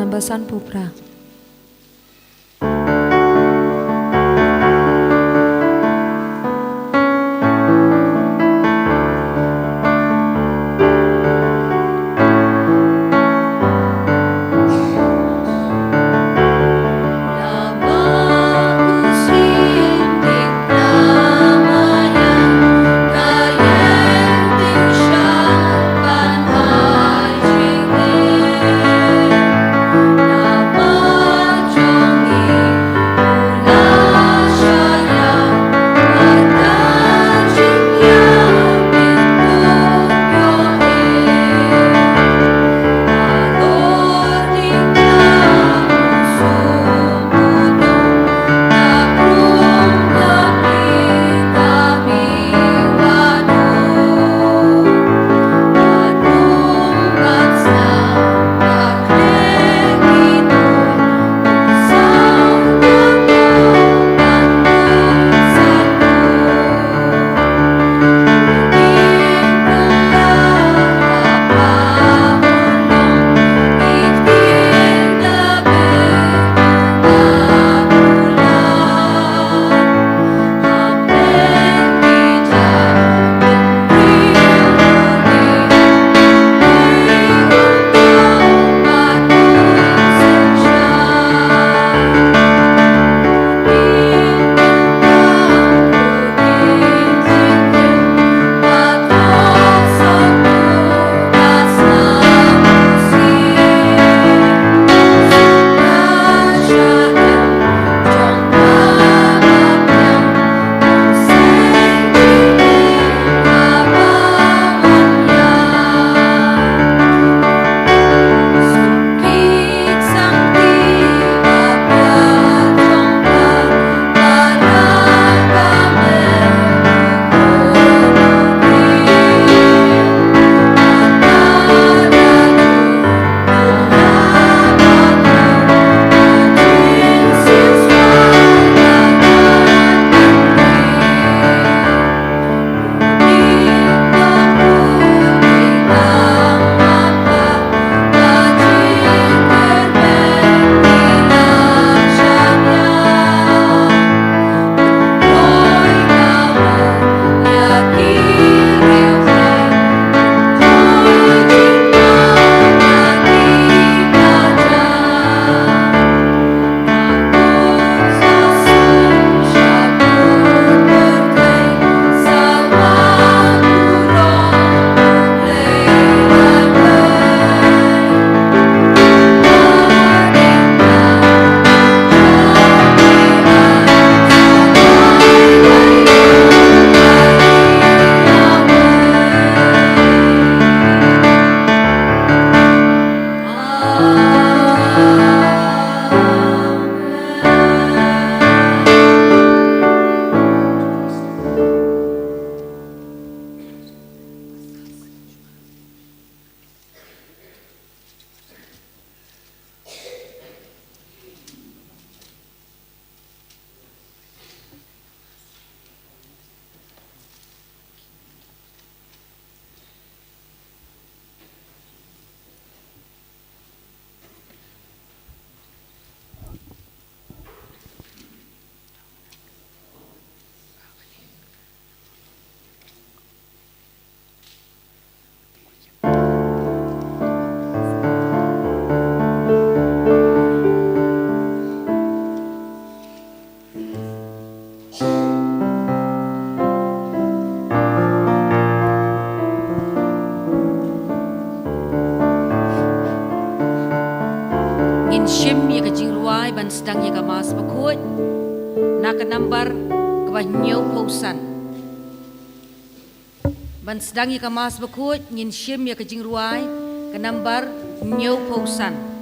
number san pupra. Shim ya kajing ruai ban sedang ya kamas Bakhuid nak number kawah nyau pausan ban sedang ya kamas Bakhuid ngin shim ya kajing ruai ke number nyau pausan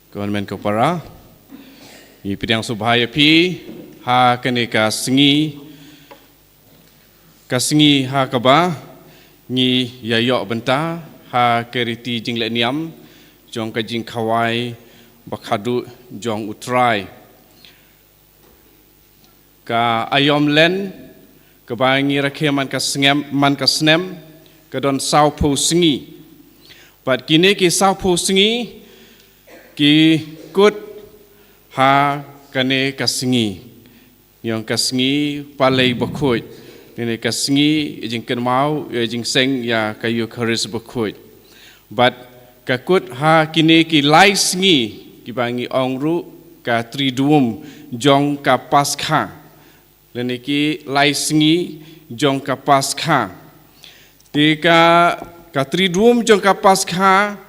Government Kopara, Ipidang Subhaya Pi, Ha Kaneka Sngi, Kasngi Ha Kaba, Ni Yayok Benta, Ha Keriti Jinglet Niam, Jong Kajing Kawai, Bakhadu Jong Utrai. Ka Ayom Len, Kabangi Rakhe Man Kasnem, Kadon Sao Po Sngi. But Kine Ki Sao Po Sngi, Ki Kut Ha Kane Kasngi, Yang Kasngi Palei Bakhuid, Nene Kasngi Jing Kenmau Jing Seng Ya Ka Eucharist Bakhuid. But Kakut Ha Kine Ki Lai Sngi Ki Bangi Ongru Ka Triduum Jong Ka Paskha, Nene Ki Lai Sngi Jong Ka Paskha. Ka Triduum Jong Ka Paskha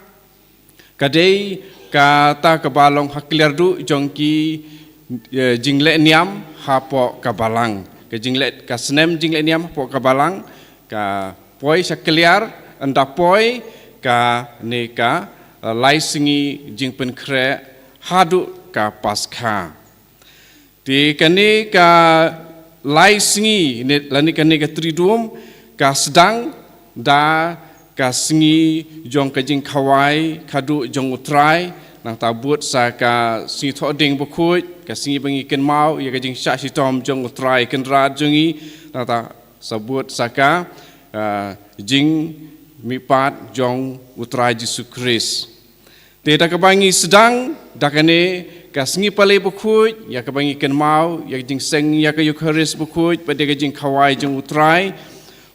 Kadei Ka ta kabalong hakliar du jongki jinglet niam hapo kabalang ke jinglet ka snem jinglet niam hapo kabalang ka poi sakliar anda poi ka neka laisingi jingpen kre hadu ka paskha ti kani ka laisingi ne lani kani ka triduum ka sedang da Kasngi jong kajing kawai kadu jong utrai nang tabut sa ka singi thoding Bakhuid ka singi bangi ken mau ya kajing sya sitom jong utrai ken rad jongi nang ta sabut sa ka jing mipat jong utrai Yesus Christ te da kabangi sedang dakane ka singi Palei Bakhuid ya kabangi ken mau ya kajing seng ya ka Eucharist Bakhuid pada kajing kawai jong utrai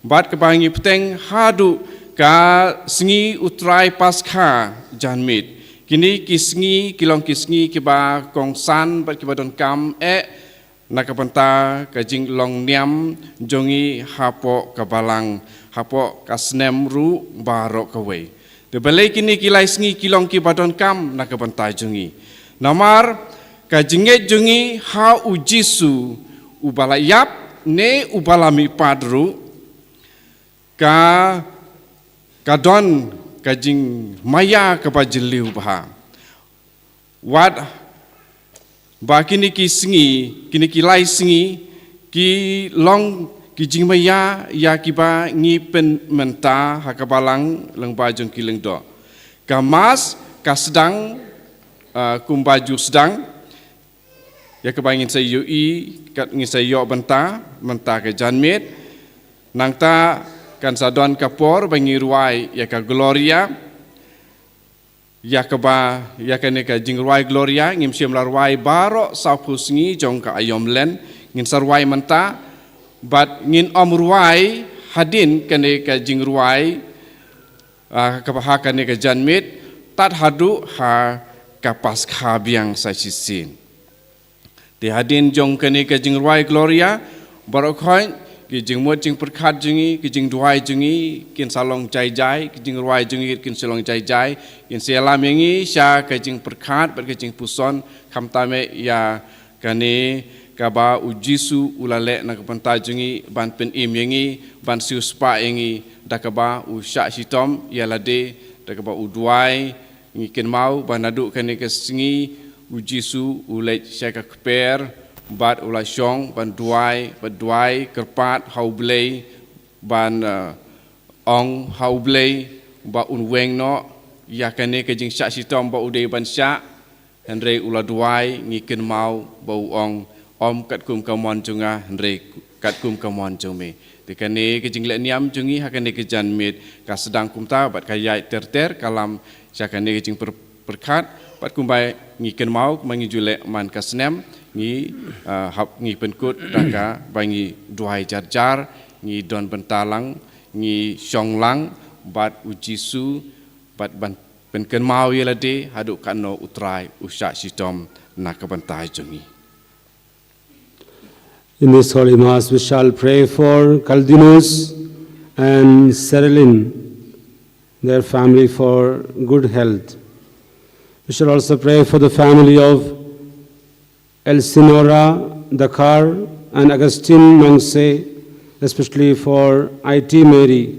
bat kabangi peteng hadu Ka Sngi Utrai Paskha Janmit. Kini kisngi kilong kisngi kiba kongsan bat kiba don kam nakapanta kajing long niam jongi hapo kabalang hapo kasnem ru barok kawe. De balai kini kilai sngi kilong kiba don kam nakapanta jongi. Namar kajinget jongi ha ujisu ubalayap ne ubalami padru ka Kadon kajing maya kabajiliu baha. Wad ba kini ki sngi, kini ki lai sngi, ki long ki jing maya ya kiba ngi pen menta hakabalang leng bajong ki leng do. Kamas ka sedang kumbaju sedang ya kabangin sa yui kat ngi sa yo benta ke janmit nang ta kan sadon kapor bangi ruai ya ka gloria ya ka ba ya ka ne ka jing ruai gloria ngim siam la ruai baro sau pusngi jong ka ayom len ngin sarwai menta bat ngin om ruai hadin ka ne ka jing ruai ka ba ka ne ka janmit tat hadu ha ka paskha biang sa sisin te hadin jong ka ne ka jing ruai gloria baro khoi ki jing mot jing perkhat jingi ki jing duai jingi kin salong jai jai ki jing ruai jingi kin salong jai jai kin selam yangi sya ka jing perkhat bat ka jing puson kham tame ya kane ka ba ujisu ulale na ka panta jingi ban pen im yangi ban siu spa yangi da ka ba u sya sitom ya lade da ka ba u duai ngi kin mau ban adu kane ka singi ujisu ulai sya ka kper bat ulai syong ban duai kerpat hau blei ban ong hau blei ba un weng no ya kane ke jing sya sitom ba udei ban sya henre ula duai ngiken mau ba ong om kat kum kamon junga henre kat kum kamon jome te kane ke jing le niam jungi ha kane ke janmit ka sedang kumta bat kayai ter kalam sya kane ke jing perkat bat kumbai ngiken mau mangi jule man kasnem ngi hap ngi penkut daka bangi duai jar ngi don bentalang ngi syonglang bat ujisu bat ban penken mau yelade hadu kano utrai usya sitom nakabantai jongi. In this Holy Mass we shall pray for Kaldinos and Serilin, their family, for good health. We shall also pray for the family of Elsinora Dakar and Augustine Nongse, especially for IT Mary,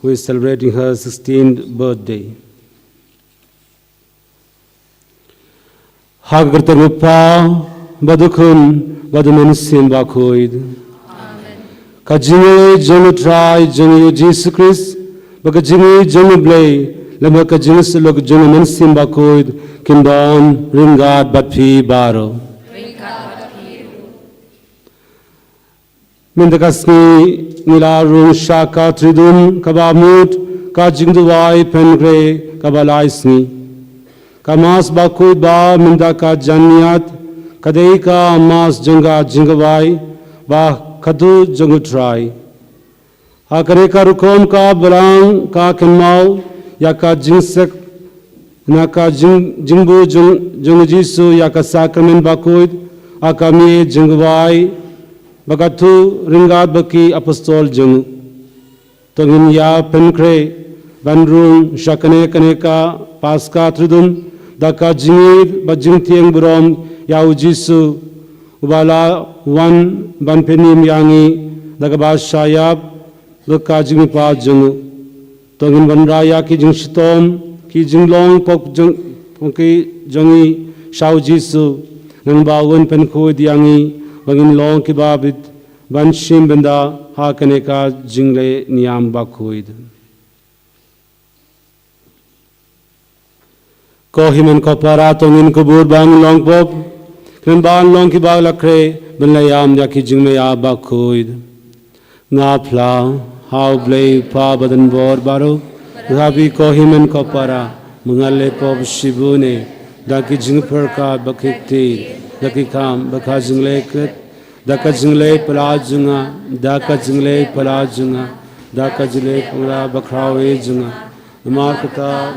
who is celebrating her 16th birthday. Haggertagpa, Badukun, Badumensim Bakhuid. Kajingi Jung try, Jung Jesus Christ, Bakajingi Jung blay, Lamaka Jingus look Jung Mensim Bakhuid, Kindon, Ringard, Batpi, Baro. Mindakasni, Nilarung, Shaka, Tridun, Kabamut, Kajingduai, Pengre, Kabalaisni. Kamas Bakhuid Ba, Mindaka Janiat, Kadeika, Mas Junga, Jingawai, Ba Kadu Jungutrai. Hakareka Rukom Ka Balang Ka Kenmau, Yaka Jingsek, Naka Jingbu Jungujisu, Yaka Sacrament Bakhuid, Akami Jingawai, Bagatu Ringad Baki Apostol Jungu. Tongin Ya Penkre, Bandrung, Shakane Kaneka, Paska Tridun, Daka Jingid, Bajing Tieng Burom, Yaujisu, Ubala Wan Banpenim Yangi, Dagabas Shayab, Luka Jingpa Jungu. Tongin Banraya Ki Jingshitom, Ki Jinglong Pok Jungi Shaujisu, Nangba Wan Penko Diangi, Bangin Long Kibabit, Banshim Benda, Hakaneka Jingle Niam Bakhuid. Kohiman Kopara Tongin Kubur Bang Long Pop, Krimban Long Kibag Lakre, Benlayam Yaki Jingmea Bakhuid. Ngapla, How Blay Pa Badan Bor Baro, Rabi Kohiman Kopara, Mungale Pop Shibune, Daki Jingperka Bakikti, Daki Kam, Bakajingle Kut, Daka Jingle Palajunga, Daka Jingle Palajunga, Daka Jile Pura Bakrawe Junga, the Markata,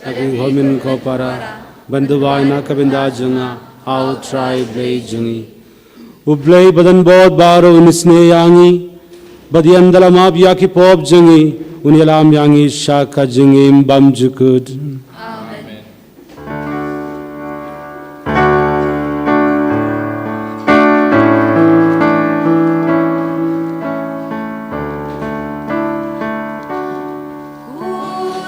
Daki Homin Kopara, Banduwaina Kabinda Junga, How Try Blay Jungi. Ublay Badan Bod Baro Nisne Yangi, Badiandala Mab Yaki Pop Jungi, Unyalam Yangi Shaka Jungi Bamjukud. Oh,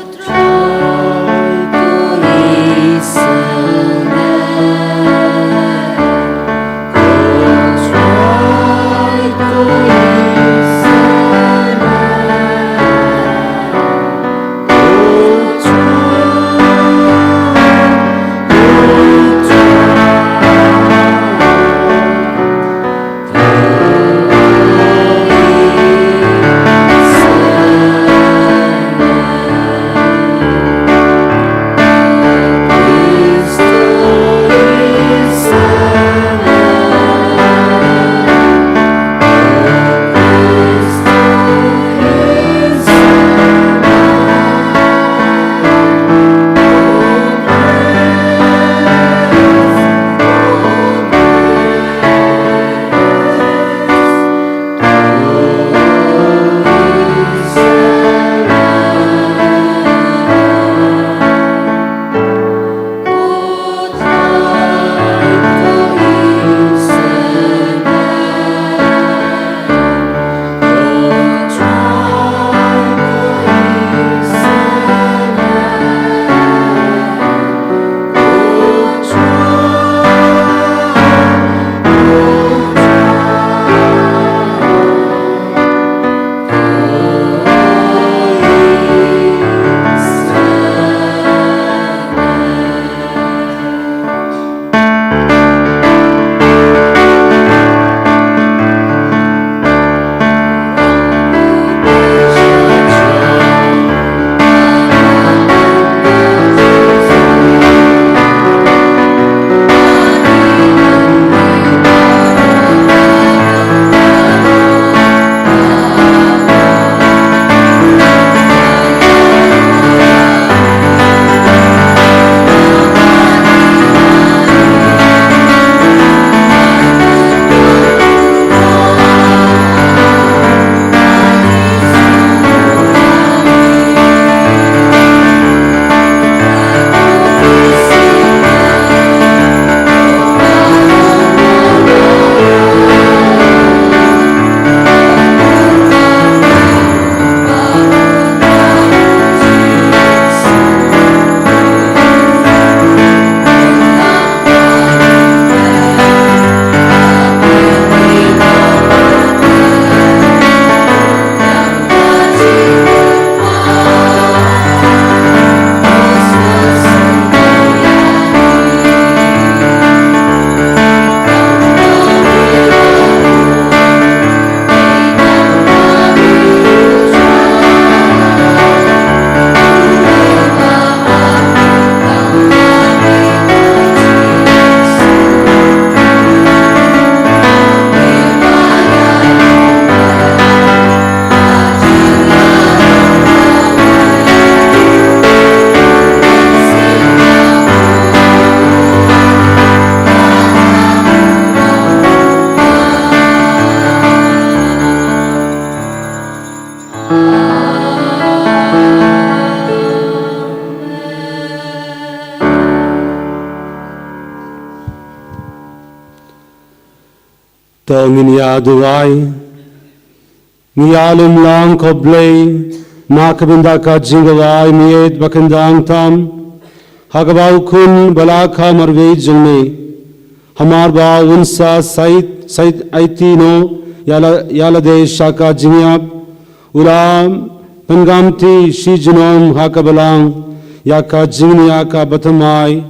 Tongin ya duai, ngiyalum lang koblay, nakabinda ka jingawai miyet bakandang tam, hagabaw kun balaka marvei jengme, hamar ba unsa sait aitino yala de shaka jingyap, ulam pengamti shi jinom hakabalang, yaka jingni yaka batamai,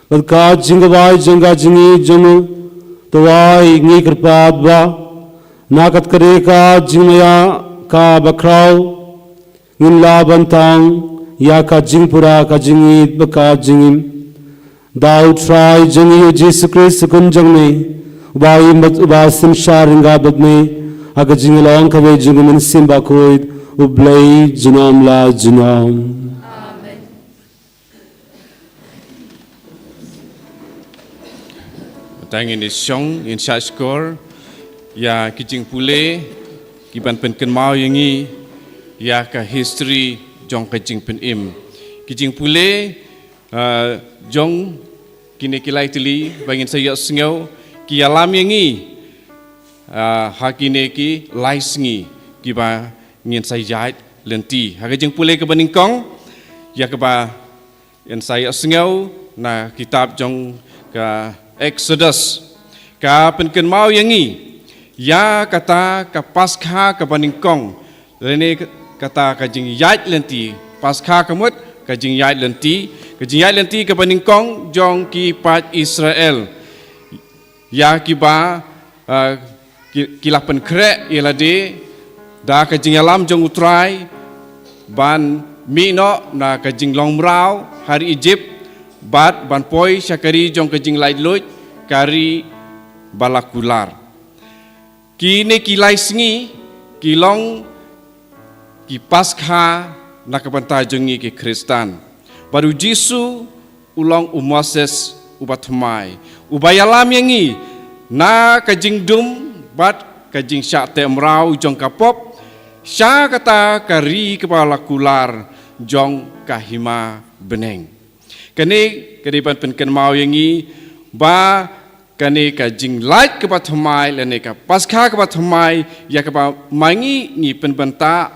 badka jingawai jengga jingi jengu, Tuwai ngi kerpat ba nakat kereka jingmaya ka bakrau ngin la bantang ya ka jingpura ka jingit baka jingim dau try jingi Jesus Christ kun jangme ubai mat ubasim sharinga badme aga jingilong ka we jingimin sim Bakhuid ublay jinom la jinom. Tangin is song in such score ya kijing pule kiban pen kenmau yangi ya ka history jong kijing pen im kijing pule jong kini kilai tili bangin saya sengau ki alam yangi hakine ki lai sngi kiba ngin sai jait lenti ha kijing pule ke beningkong ya keba in saya sengau na kitab jong ka Exodus ka penken mau yangi ya kata ka paskha ka baningkong lene kata ka jing yait lenti paskha kamut ka jing yait lenti ka baningkong jong ki pat Israel ya ki ba kilapan kre ilade da ka jing alam jong utrai ban mino na ka jing long mrau hari Egypt bat ban poi syakari jong kejing lai luj kari balakular kini kilai sngi kilong ki paskha nakapanta jongi ki Kristan baru Jisu ulong Moses ubatmai ubayalam yangi na kejing dum bat kejing syak temrau jong kapop sya kata kari kepala kular jong kahima beneng kani kadiban penken mau yangi ba kani ka jing light ke pathamai lene ka paskha ke pathamai ya ka mangi ni penbenta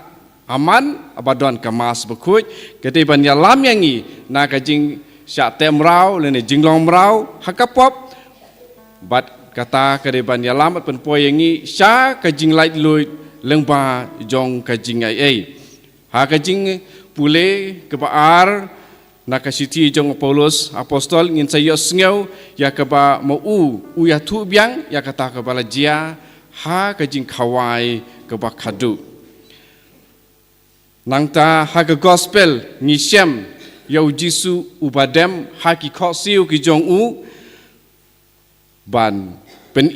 aman abadon kamas Bakhuid kadiban ya lam yangi na ka jing sya temrau lene jinglong mrau hakapop bat kata kadiban ya lam penpoi yangi sya ka jing light lui lengba jong ka jing ai ha ka jing pule ke baar nakasiti jong Paulus apostol ngin sayo sengau ya kaba mau ya tu biang ya kata kebala jia ha kajing kawai keba kadu nangta ha ke gospel ngisem yau Jisu ubadem ha ki khosiu ki jong ban pen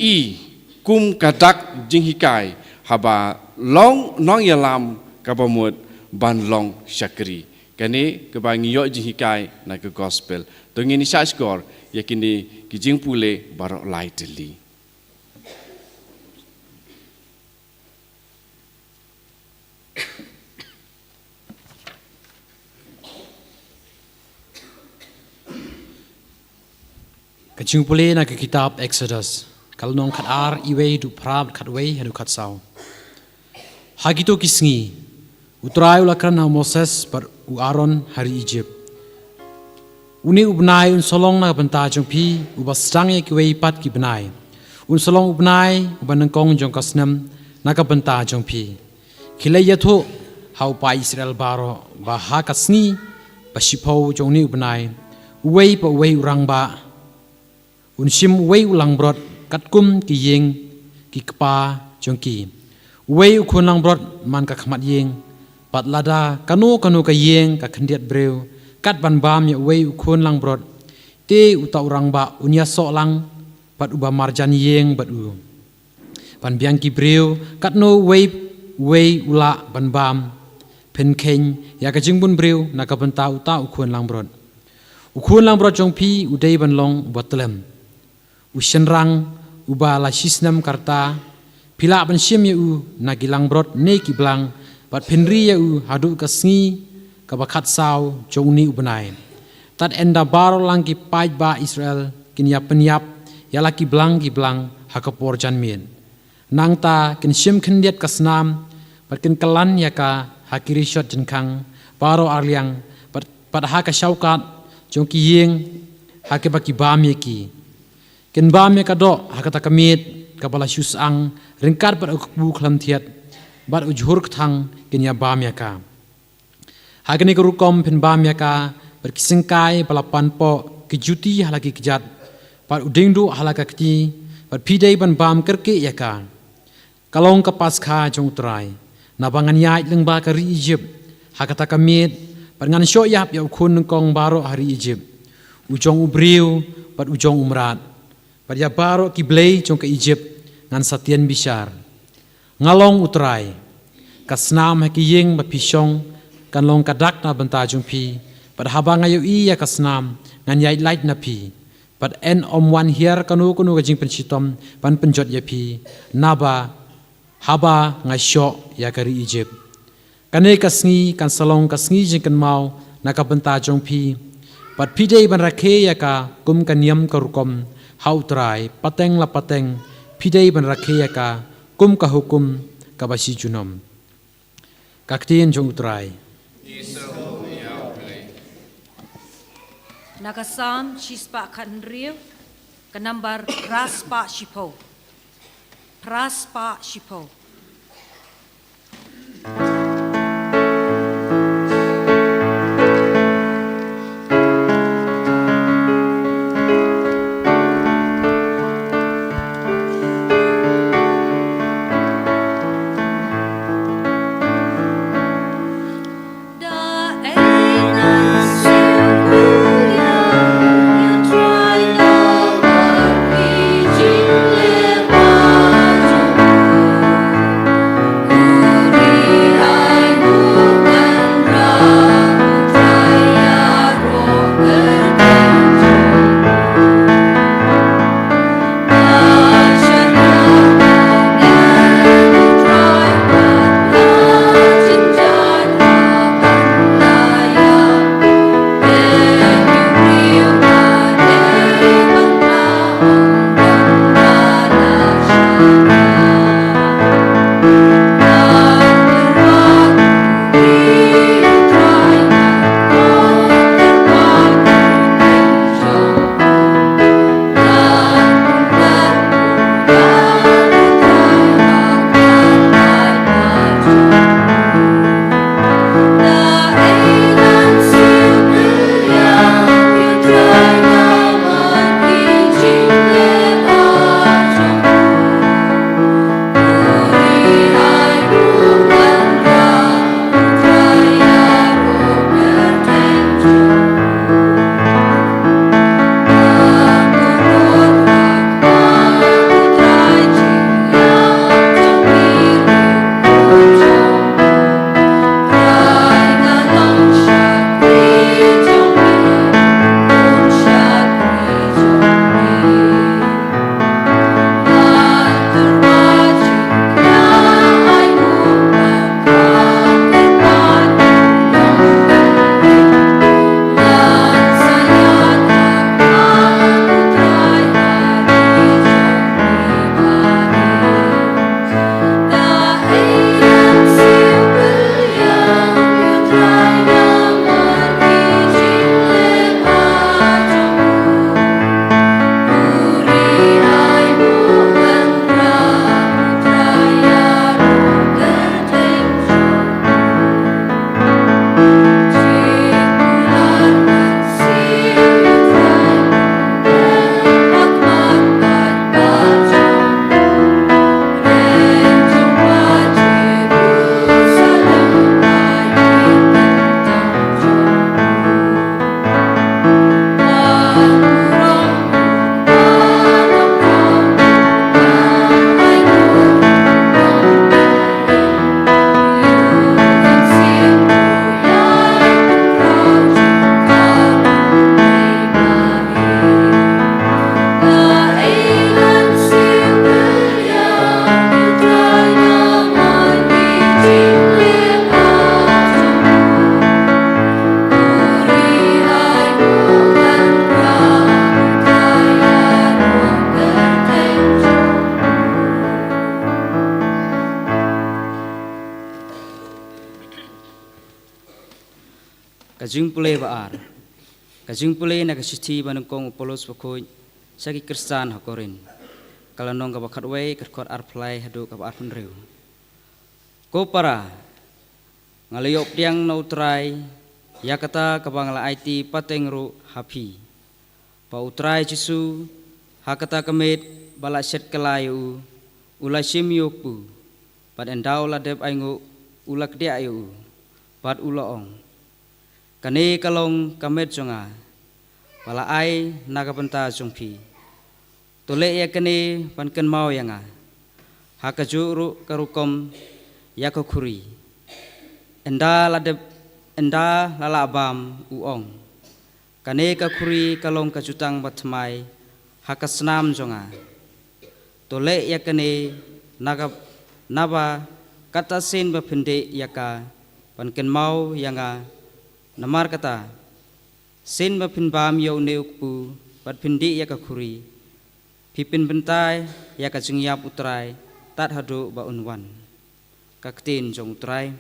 kum kadak jing hikai haba long nong yalam kabamut ban long syakri kani kebangi yo jihikai na ke gospel to ngini syashkor yakini kijing pule barok lightly kajing pule na ke kitab Exodus kalnong khat ar iwe du prab khat we hadu khat sau hagito kisngi utrai ulakran na Moses par u Aaron hari Egypt uni ubnai un solong na banta jong pi ubastang ek wei pat ki benai un solong ubnai ubanangkong jong kasnam na ka banta jong pi khilai yatho hau pa Israel baro ba ha kasni ba shipho jong ni ubnai wei pa wei urang ba un sim wei ulang brot katkum ki yeng ki kpa jong ki wei ukhun lang brot man ka khmat yeng pat lada kanu ka yeng ka khandiat breu kat ban bam ya wei ukhun lang brot te uta urang ba unya so lang pat uba marjan yeng bat u pan biang ki breu kat no wei ula ban bam pen khen ya ka jingbun breu na ka banta uta ukhun lang brot jong pi udei ban long botlem ushen rang uba la shisnam karta pila ban shim ya u na gilang brot ne ki blang pat penri ya u hadu ka sngi ka bakhat saw jongni ubnai tat enda baro lang ki pai ba Israel kin ya penyap ya la ki blang hakapor janmien. Nang ta kin shim khendiat kasnam pat kin kalan yaka hakirishot jenkang paro arliang pat haka shaukat jongki yeng hakebaki bam yeki. Kin bam yakado hakata kamit kabala shusang ringkat pat ukbu khlam thiat bat ujhur thang kin ya bam yaka. Hagani kurukom pen bam yaka berkisengkai balapan po kejuti halaki kejat pat udingdu halaka keti pat pidai ban bam kerke yaka. Kalong kapas kha jong trai nabangan yai lengba kari Egypt hakata kamit pat ngan syo yap ya khun kong baro hari Egypt ujong ubriu pat ujong umrat pat ya baro kiblei jong ke Egypt ngan satian bishar ngalong utrai kasnam hakiyeng bat pisong kan long kadak na banta jong pi pat habang ayo I ya kasnam ngan yai light na pi pat en wan hier kanu ga jing pensitom pan penjot ya pi naba haba ngai syo ya kari Egypt kane kasngi kan salong kasngi jing kan mau naka banta jong pi pat pidei ban rakhe ya ka kum kaniam karukom hautrai pateng la pateng pidei ban rakhe ya ka kum ka hukum ka basi junom kaktin jong utrai Nakasam chispa kanriu kanambar praspa shipo. Praspa shipo. Hãy subscribe cho kênh Ghiền Mì Gõ để không bỏ lỡ kajung Palei baar kajung Palei na kasithi banungkong Polos Bakhuid sagi Kristan hakorin kalanong kabakhat wei katkot arplai hadu kabar penriu ko para ngalayop tiang nautrai yakata kabangla IT patengru hapi pa utrai jisu hakata kemet bala set kelayu ulai simyoku pad endau ladep aingu ulak dia ayu pad ulaong kane kalong kamet jonga bala ai naga benta jongpi tole ya kane panken mau yanga hakajuru karukom yakokuri enda lalabam uong kane kakuri kalong kajutang batmai hakasnam jonga tole ya kane naba kata sin bapinde yaka panken mau yanga namar kata sin bapin bam yau neukpu pat pindi yakakuri pipin bentai yaka jingyap utrai tat hadu ba unwan kaktin jong utrai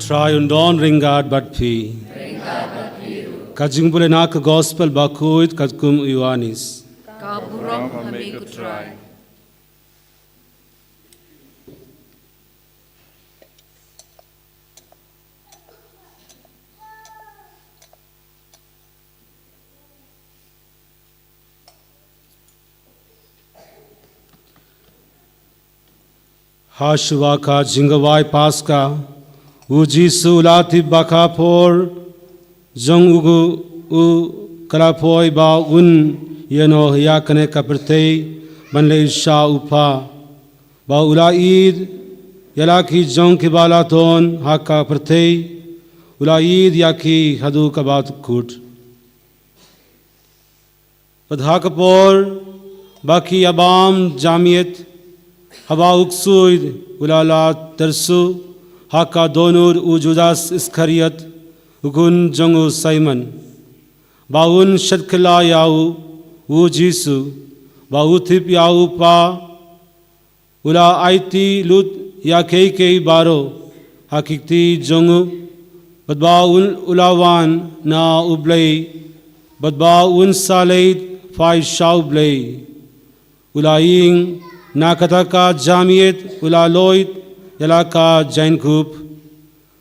Try and don't ringard but pee. Kajung Palei nak gospel Bakhuid kajkum Ioannis. Kaburong kami kutrai. Hashua ka jingawai paska uji sulati bakapor jong ugu u kalapoi ba un yeno yakane kaperte banle sha upa ba ulaid yalaki jong ki balaton hakka perte ulaid yaki hadu kabat kut padhakapor baki abam jamiyat haba uksuid ulala tersu Haka donur ujudas iskariyat ugun jongu Simon baun shadkala yau u Jisu bauthip yau pa ula aiti lut ya kei baro hakikti jongu badbaun ulawan na ublay badbaun salait fai shaublay ulaing nakataka jamiyet ulaloit Yalaka Jain Group,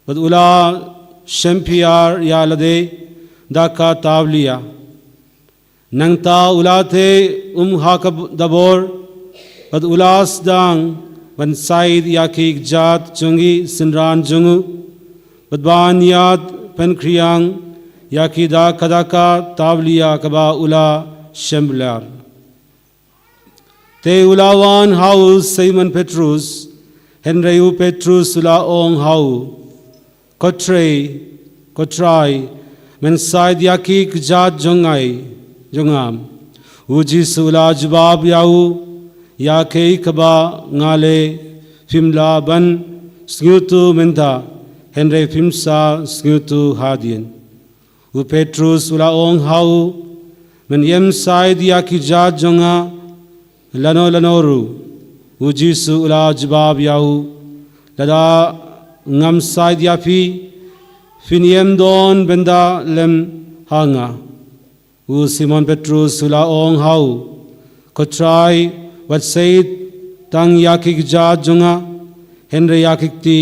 but Ula Shempiar Yalade, Daka Tavlia. Nangta Ulate Hakab Dabor, but Ulas Dang, when Said Yakik Jat Jungi Sinran Jungu, but Ban Yad Penkriang, Yakida Kadaka Tavlia Kaba Ula Shemblar. Te Ulawan House Simon Petrus, Henry Petrus ula ong hau kotrai men side yaki kjat jongam uji sula jawab yau yake kaba ngale fimla ban snyutu menta Henry fimsa snyutu hadien u Petrus ula ong hau men yem side yaki jat jonga lanoru uji ula jawab yahu lada ngam side yafi Finiem don benda lem hanga. U Simon Petrus sula ong hau. Ko try what said tang yakik ja junga. Henry yakik ti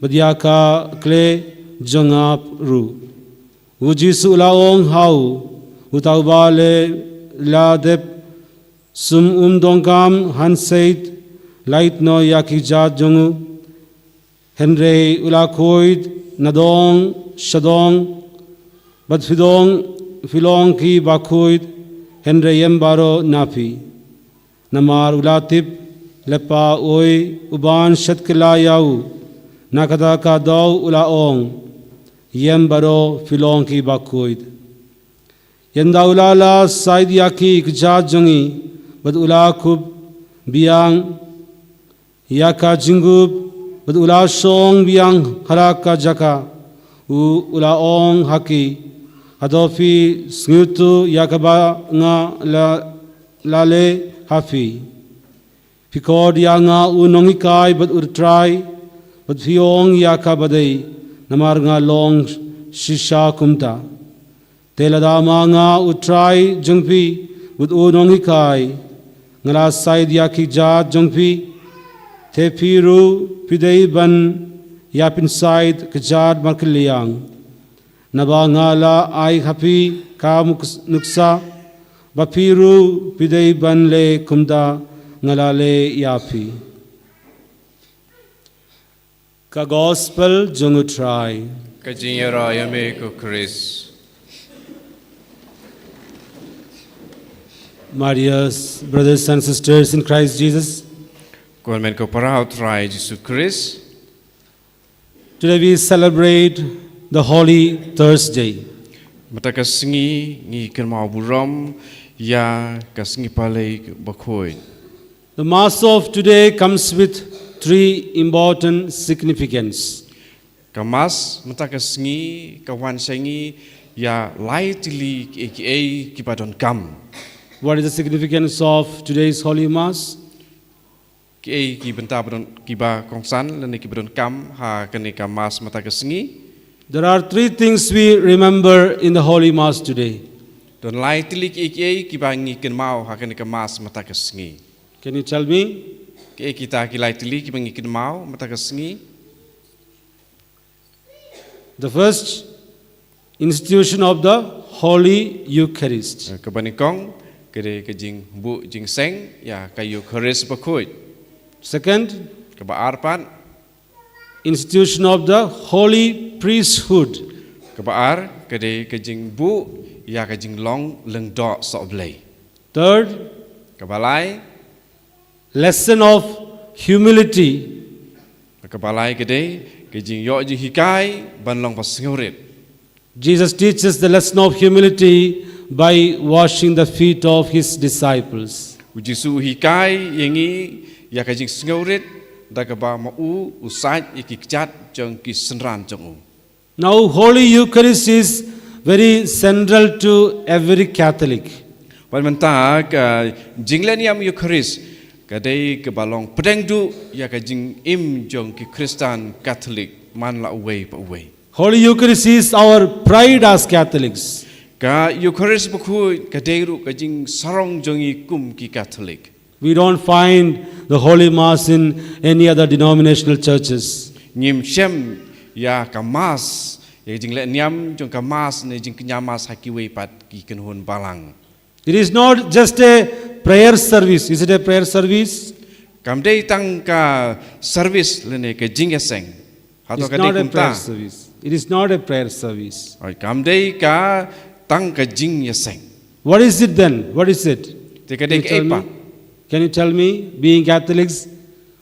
badyaka kle junga ru. U Jisu la ong hau. Utau bale la dep sum dongkam han said light no yakik ja jungu. Henry ula koid nadong shadong but filong ki Bakhuid Henry yembaro napi namar ulatip lepa oi uban shatkila yau nakada ka daw ulaong yembaro filong ki Bakhuid yenda ulala said yaki kja jongi but ula kub biang yaka jingub but ula song biang haraka jaka ula ong haki adofi snutu yakaba nga lale hafi pikod yanga unongikai but urtrai but fiong yakabadei namar nga long shisha kumta teladama nga utrai jungpi but unongikai ngala said yakija jungpi te piru pidei ban yapin side kejad markeliang naba ngala ai happy ka nuksa bapiru pidei ban le kumda ngala le yapi ka gospel jungu try ka jinyara yame ko Chris. Maria's brothers and sisters in Christ Jesus, Kuan ko parao try Jesus Christ. today we celebrate the Holy Thursday. Mata ka Sngi ngi kan mau buram ya ka Sngi Palei Bakhuid. The Mass of today comes with three important significance. Ka mas mata ka Sngi ka wan sengi ya lightly ki padon kam. What is the significance of today's Holy Mass? Ki benta padon ki ba kongsan lan ki padon kam ha kan ka mas mata ka Sngi. There are three things we remember in the Holy Mass today. Don lightly ki ba ngi kan mau ha kan ka mas mata ka Sngi. Can you tell me? Kita ki lightly ki ba ngi kan mau mata ka Sngi. The first institution of the Holy Eucharist. Kebanikong kede ke jing bu jing seng ya ka Eucharist Bakhuid. Second, Keba arpan institution of the Holy Priesthood. keba ar kede ke jing bu ya ka jing long leng do so blai. Third, Kebalai lesson of humility. kebalai kede ke jing yo jing hikai ban long pas ngaurit. Jesus teaches the lesson of humility by washing the feet of his disciples. Ujisu hikai yengi ya ka jing ngaurit da ka ba mau usaj ikikjat jong ki senran jong u. Now, Holy Eucharist is very central to every Catholic. Wan menta ka jingleniam Eucharist kadai ke balong pedeng du ya ka jing im jong ki Kristen Catholic man la away pa away. Holy Eucharist is our pride as Catholics. Ka Eucharist Bakhuid kadai ru ka jing sarong jong i kum ki Catholic. We don't find the Holy Mass in any other denominational churches. Nyim shem ya ka mas ya jing le niam jong ka mas ne jing kenyamas hakiwe pat ki kenhun balang. It is not just a prayer service. Is it a prayer service? Kam dei tang ka service le ne ka jing eseng. Hato It's ka not dei a prayer kumta. service. It is not a prayer service. Oi kam dei ka tang ka jing eseng. What is it then? What is it? Te ka Can dei you tell epa. me? Can you tell me, being Catholics,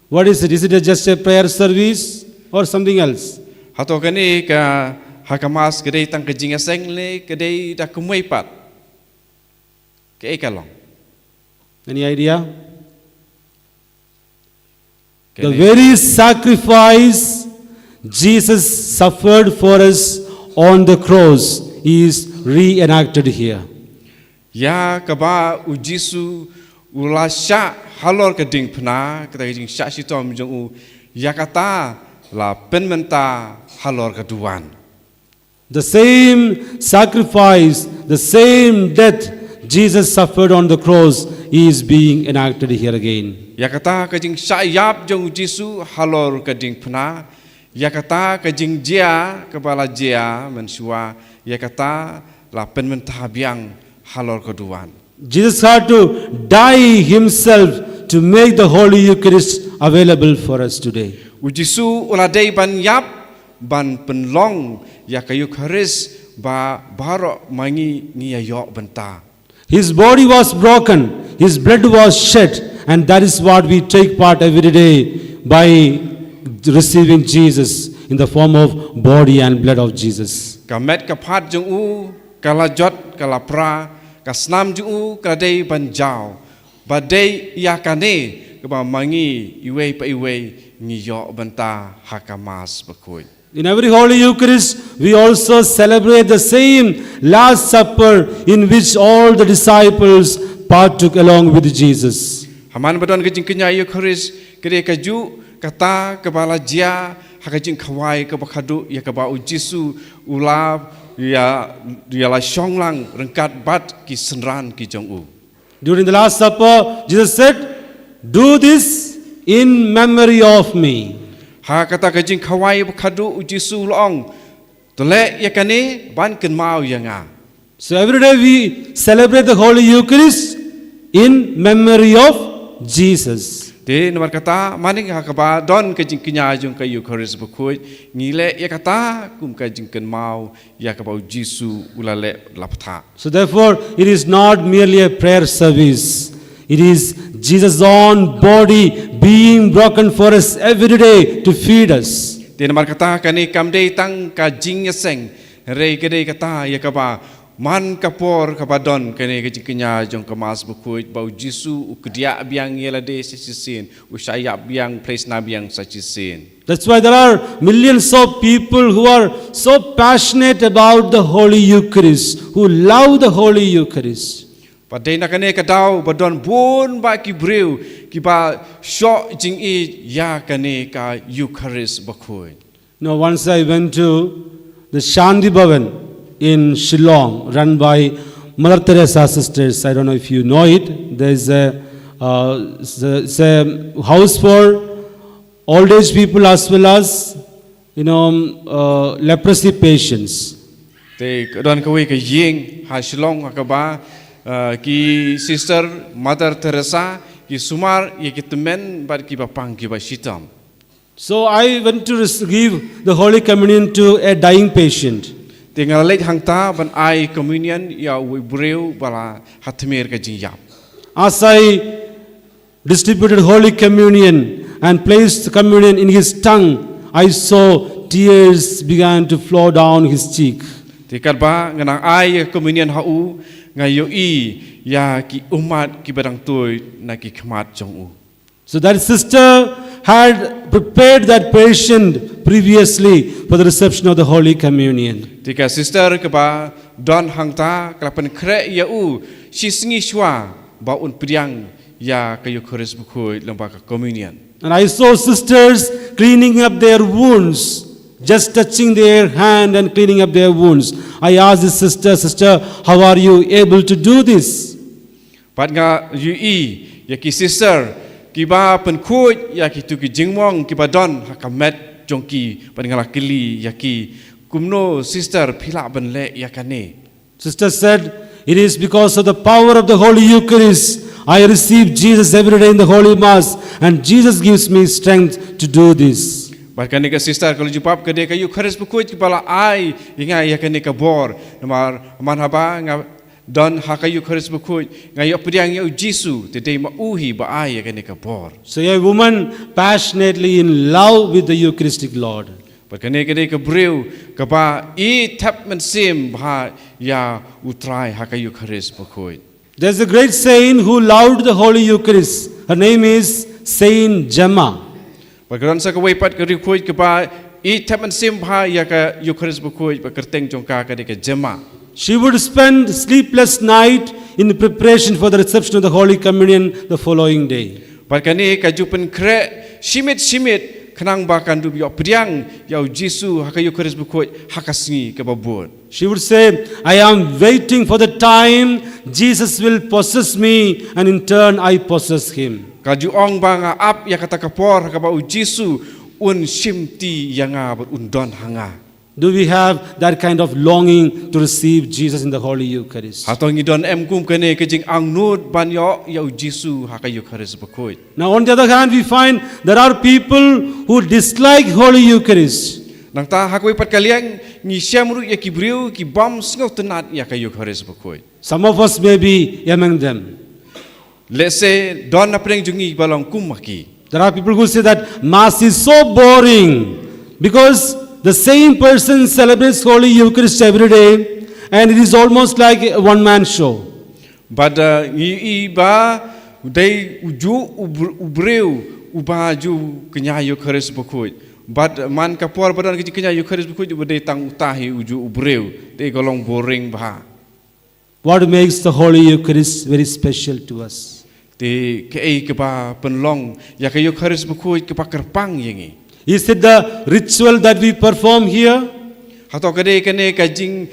what is it? Is it just a prayer service or something else? Hato ka ni ka hakamas ka dei tang ka jing eseng le ka dei da kumwei pat. Ka ekalong. Any idea? Ka The ni- very sacrifice Jesus suffered for us on the cross is reenacted here. Ya kaba ujisu ulasha halor ka ding pna ka jing sha shitom jong u yakata la penmenta halor ka duan. The same sacrifice, the same death Jesus suffered on the cross is being enacted here again. Yakata kajing sayap jong Jisu halor kajing pena. Yakata kajing jia kepala jia mensua. Yakata la penmentah biang halor keduan. Jesus had to die himself to make the Holy Eucharist available for us today. Ujisu uladai ban yap ban penlong ya ka Eucharist ba barok mangi ngiyayok benta. His body was broken, his blood was shed, and that is what we take part every day by receiving Jesus in the form of body and blood of Jesus. Kamet kapat jung u kalajot kalapra kasnam jung u kadai banjau badai yakane keba mangi iwe pa iwe ngiyok benta hakamas Bakhuid. In every Holy Eucharist, we also celebrate the same Last Supper in which all the disciples partook along with Jesus. Haman badon kajing kenya Eucharist kede kaju kata kepala jia hakajing kawai kebakhadu ya keba Jisu ulab ya la shonglang rengkat bat ki senran ki jong u. During the Last Supper, Jesus said, "Do this in memory of me." Ha kata kajing kawai bekhadu Jisu long tole yakane ban ken mau yanga. So every day we celebrate the Holy Eucharist in memory of Jesus. De nomor kata maning ha kaba don kajing kenya jong ka Eucharist Bakhuid ngile yakata kum kajing ken mau ya kaba Jisu ulale laptha. So therefore, it is not merely a prayer service. It is Jesus' own body being broken for us every day to feed us. De nomor kata kani kamdei tang kajing yaseng rei kede kata yakaba man kapor kabadon kene kajing kenya jong kamas Bakhuid bau Jisu ukdia biang yelade sisisin usaya biang place na biang sachisin. That's why there are millions of people who are so passionate about the Holy Eucharist, who love the Holy Eucharist. Padai nak kene kadau badon bun ba ki breu ki ba syok jing I ya kene ka Eucharist Bakhuid. Now once I went to the Shanti Bhavan in Shillong, run by Mother Teresa Sisters. I don't know if you know it. There's it's a house for old age people as well as leprosy patients. Te kadon kawe ka ying ha Shillong ha ka ba ki sister Mother Teresa ki sumar ye ki temen bad ki bapang ki ba shitam. So I went to give the Holy Communion to a dying patient. Tinggal lek hangta ban ai communion ya we breu bala hatmer ka jiyap. As I distributed Holy Communion and placed the communion in his tongue, I saw tears began to flow down his cheek. Tikar ba nganang ai communion hau ngayo I ya ki umat ki badang toy na ki khmat jong u. So that sister had prepared that patient previously for the reception of the Holy Communion. Tika sister ke ba don hangta kelapan kre ya u si Sngi shwa ba un priang ya ka Eucharist Bakhuid lomba ka communion. And I saw sisters cleaning up their wounds, just touching their hand and cleaning up their wounds. I asked the sister, how are you able to do this? Pat nga yu I ya ki sister ki ba pen khut ya ki tu ki jingmong ki ba don ha kamet jongki pan ngala kili ya ki kumno sister phila ban le ya kane. Sister said, it is because of the power of the Holy Eucharist I receive Jesus every day in the Holy Mass, and Jesus gives me strength to do this. Bahkan ni ka sister kalau jumpa ke dia ka Eucharist Bakhuid kepala ai ingat ya kane ka bor namar man haba nga don ha ka Eucharist Bakhuid ngayo priang ya Jisu te dei ma uhi ba ai ya kane ka bor. So a woman passionately in love with the Eucharistic Lord. Bahkan ni ka dei ka breu ka ba I tap men sim ba ya utrai ha ka Eucharist Bakhuid. There's a great saint who loved the Holy Eucharist. Her name is Saint Gemma. Bahkan sa ka waipat ka Bakhuid ka ba I tap men sim ba ya ka Eucharist Bakhuid ba kerteng jongka ka dei ka Gemma. She would spend sleepless night in preparation for the reception of the Holy Communion the following day. Bahkan ni ka jupen kre simit kenang bahkan du biok priang yau Jisu haka Eucharist Bakhuid haka Sngi ke babut. She would say, I am waiting for the time Jesus will possess me, and in turn I possess him. Kaju ong banga ap ya kata kapor haka bau Jisu un simti yanga undon hanga. Do we have that kind of longing to receive Jesus in the Holy Eucharist? Hatong idon em kum kene kejing ang nud banyo yau Jisu haka Eucharist Bakhuid. Now on the other hand, we find there are people who dislike Holy Eucharist. Nang ta hakoi pat kaliang ni siamru ya kibriu ki bom sngau tenat ya ka Eucharist Bakhuid. Some of us may be among them. Let's say don na preng jungi balong kumaki. There are people who say that Mass is so boring because the same person celebrates Holy Eucharist every day, and it is almost like a one-man show. But iba they uju ubreu ubaju kenya Eucharist Bakhuid. But man kapor badan kenya Eucharist Bakhuid ubade tang utahi uju ubreu they golong boring bah. What makes the Holy Eucharist very special to us? Te kei keba penlong ya ka Eucharist Bakhuid kepa kerpang yengi. Is it the ritual that we perform here? Hato kade kene kajing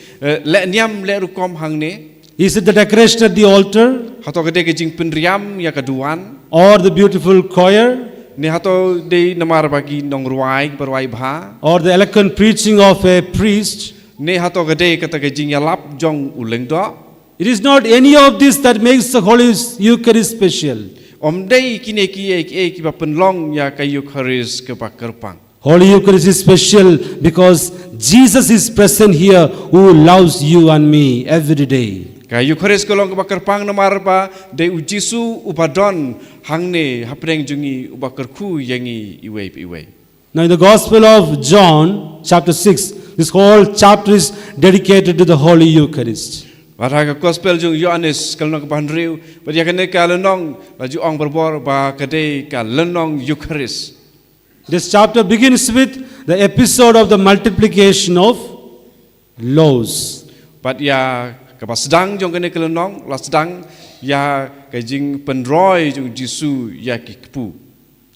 le niam le rukom hang ne. Is it the decoration at the altar? Hato kade kajing penriam ya kaduan. Or the beautiful choir? Ne hato de namar bagi nong ruai berwai bha. Or the eloquent preaching of a priest? Ne hato kade kata kajing yalap jong uleng do. It is not any of this that makes the Holy Eucharist special. Om dei kine ki ba penlong ya ka Eucharist ke ba kerpang. Holy Eucharist is special because Jesus is present here who loves you and me every day. Ka Eucharist kolong ke ba kerpang namar ba de ujisu ubadon hangne hapreng jungi uba kerku yangi iwe. Now in the Gospel of John chapter 6, this whole chapter is dedicated to the Holy Eucharist. Warga gospel jung Yohanes kalong ke bandriu, pada kene kalenong laju ong berbor ba kade kalenong Eucharist. This chapter begins with the episode of the multiplication of loaves. But ya kepas sedang jong kene kalenong, la sedang ya kajing penroy jung Jisu ya kikpu.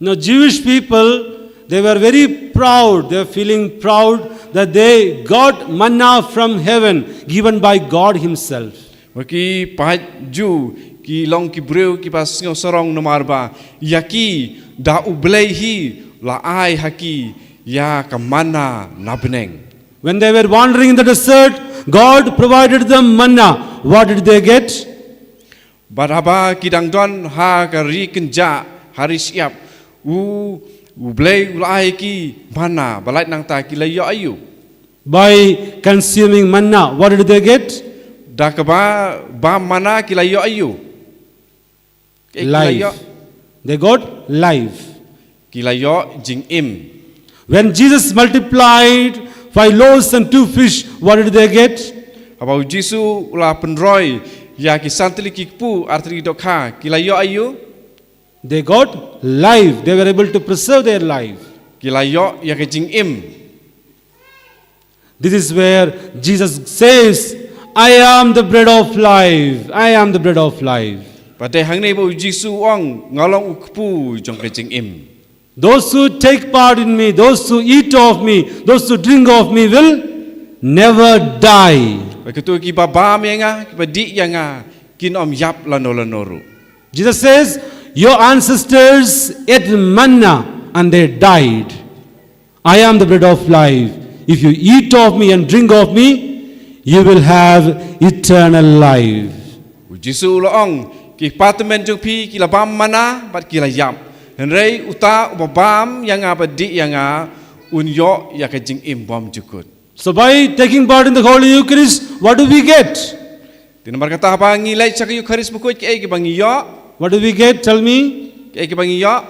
Now Jewish people, they were very proud, they were feeling proud that they got manna from heaven given by God himself. Maki paju ki long ki breu ki pas ngau sorong nomar ba yaki da ublehi la ai haki ya kamana nabneng. When they were wandering in the desert, God provided them manna. What did they get? Baraba kidang don ha kari kenja hari siap ublei ulai ki mana balai nang ta ki layo ayu. By consuming manna, what did they get? Da ka ba mana ki layo ayu. Life. They got life. Ki layo jing im. When Jesus multiplied 5 loaves and 2 fish, what did they get? Abau Jisu ula penroy ya ki santli ki pu artri dokha ki layo ayu. They got life. They were able to preserve their life. Ki layo ya ki jing im. This is where Jesus says, I am the bread of life. I am the bread of life. Pada hang nei bau Jisu ong ngolong ukpu jong ki jing im. Those who take part in me, those who eat of me, those who drink of me will never die. Begitu ki baba menga ki badi yanga kin om yap lanoru. Jesus says, your ancestors ate manna and they died. I am the bread of life. If you eat of me and drink of me, you will have eternal life. Jisu loong ki patemen jong pi ki labam mana bat ki layap. Henrei uta ubabam yanga badi yanga unyo ya ka jing im bom jukut. So by taking part in the Holy Eucharist, what do we get? Tinamar kata ba ngilai sa Eucharist Bakhuid ki bangiyo. What do we get? Tell me. Ki bangiyo.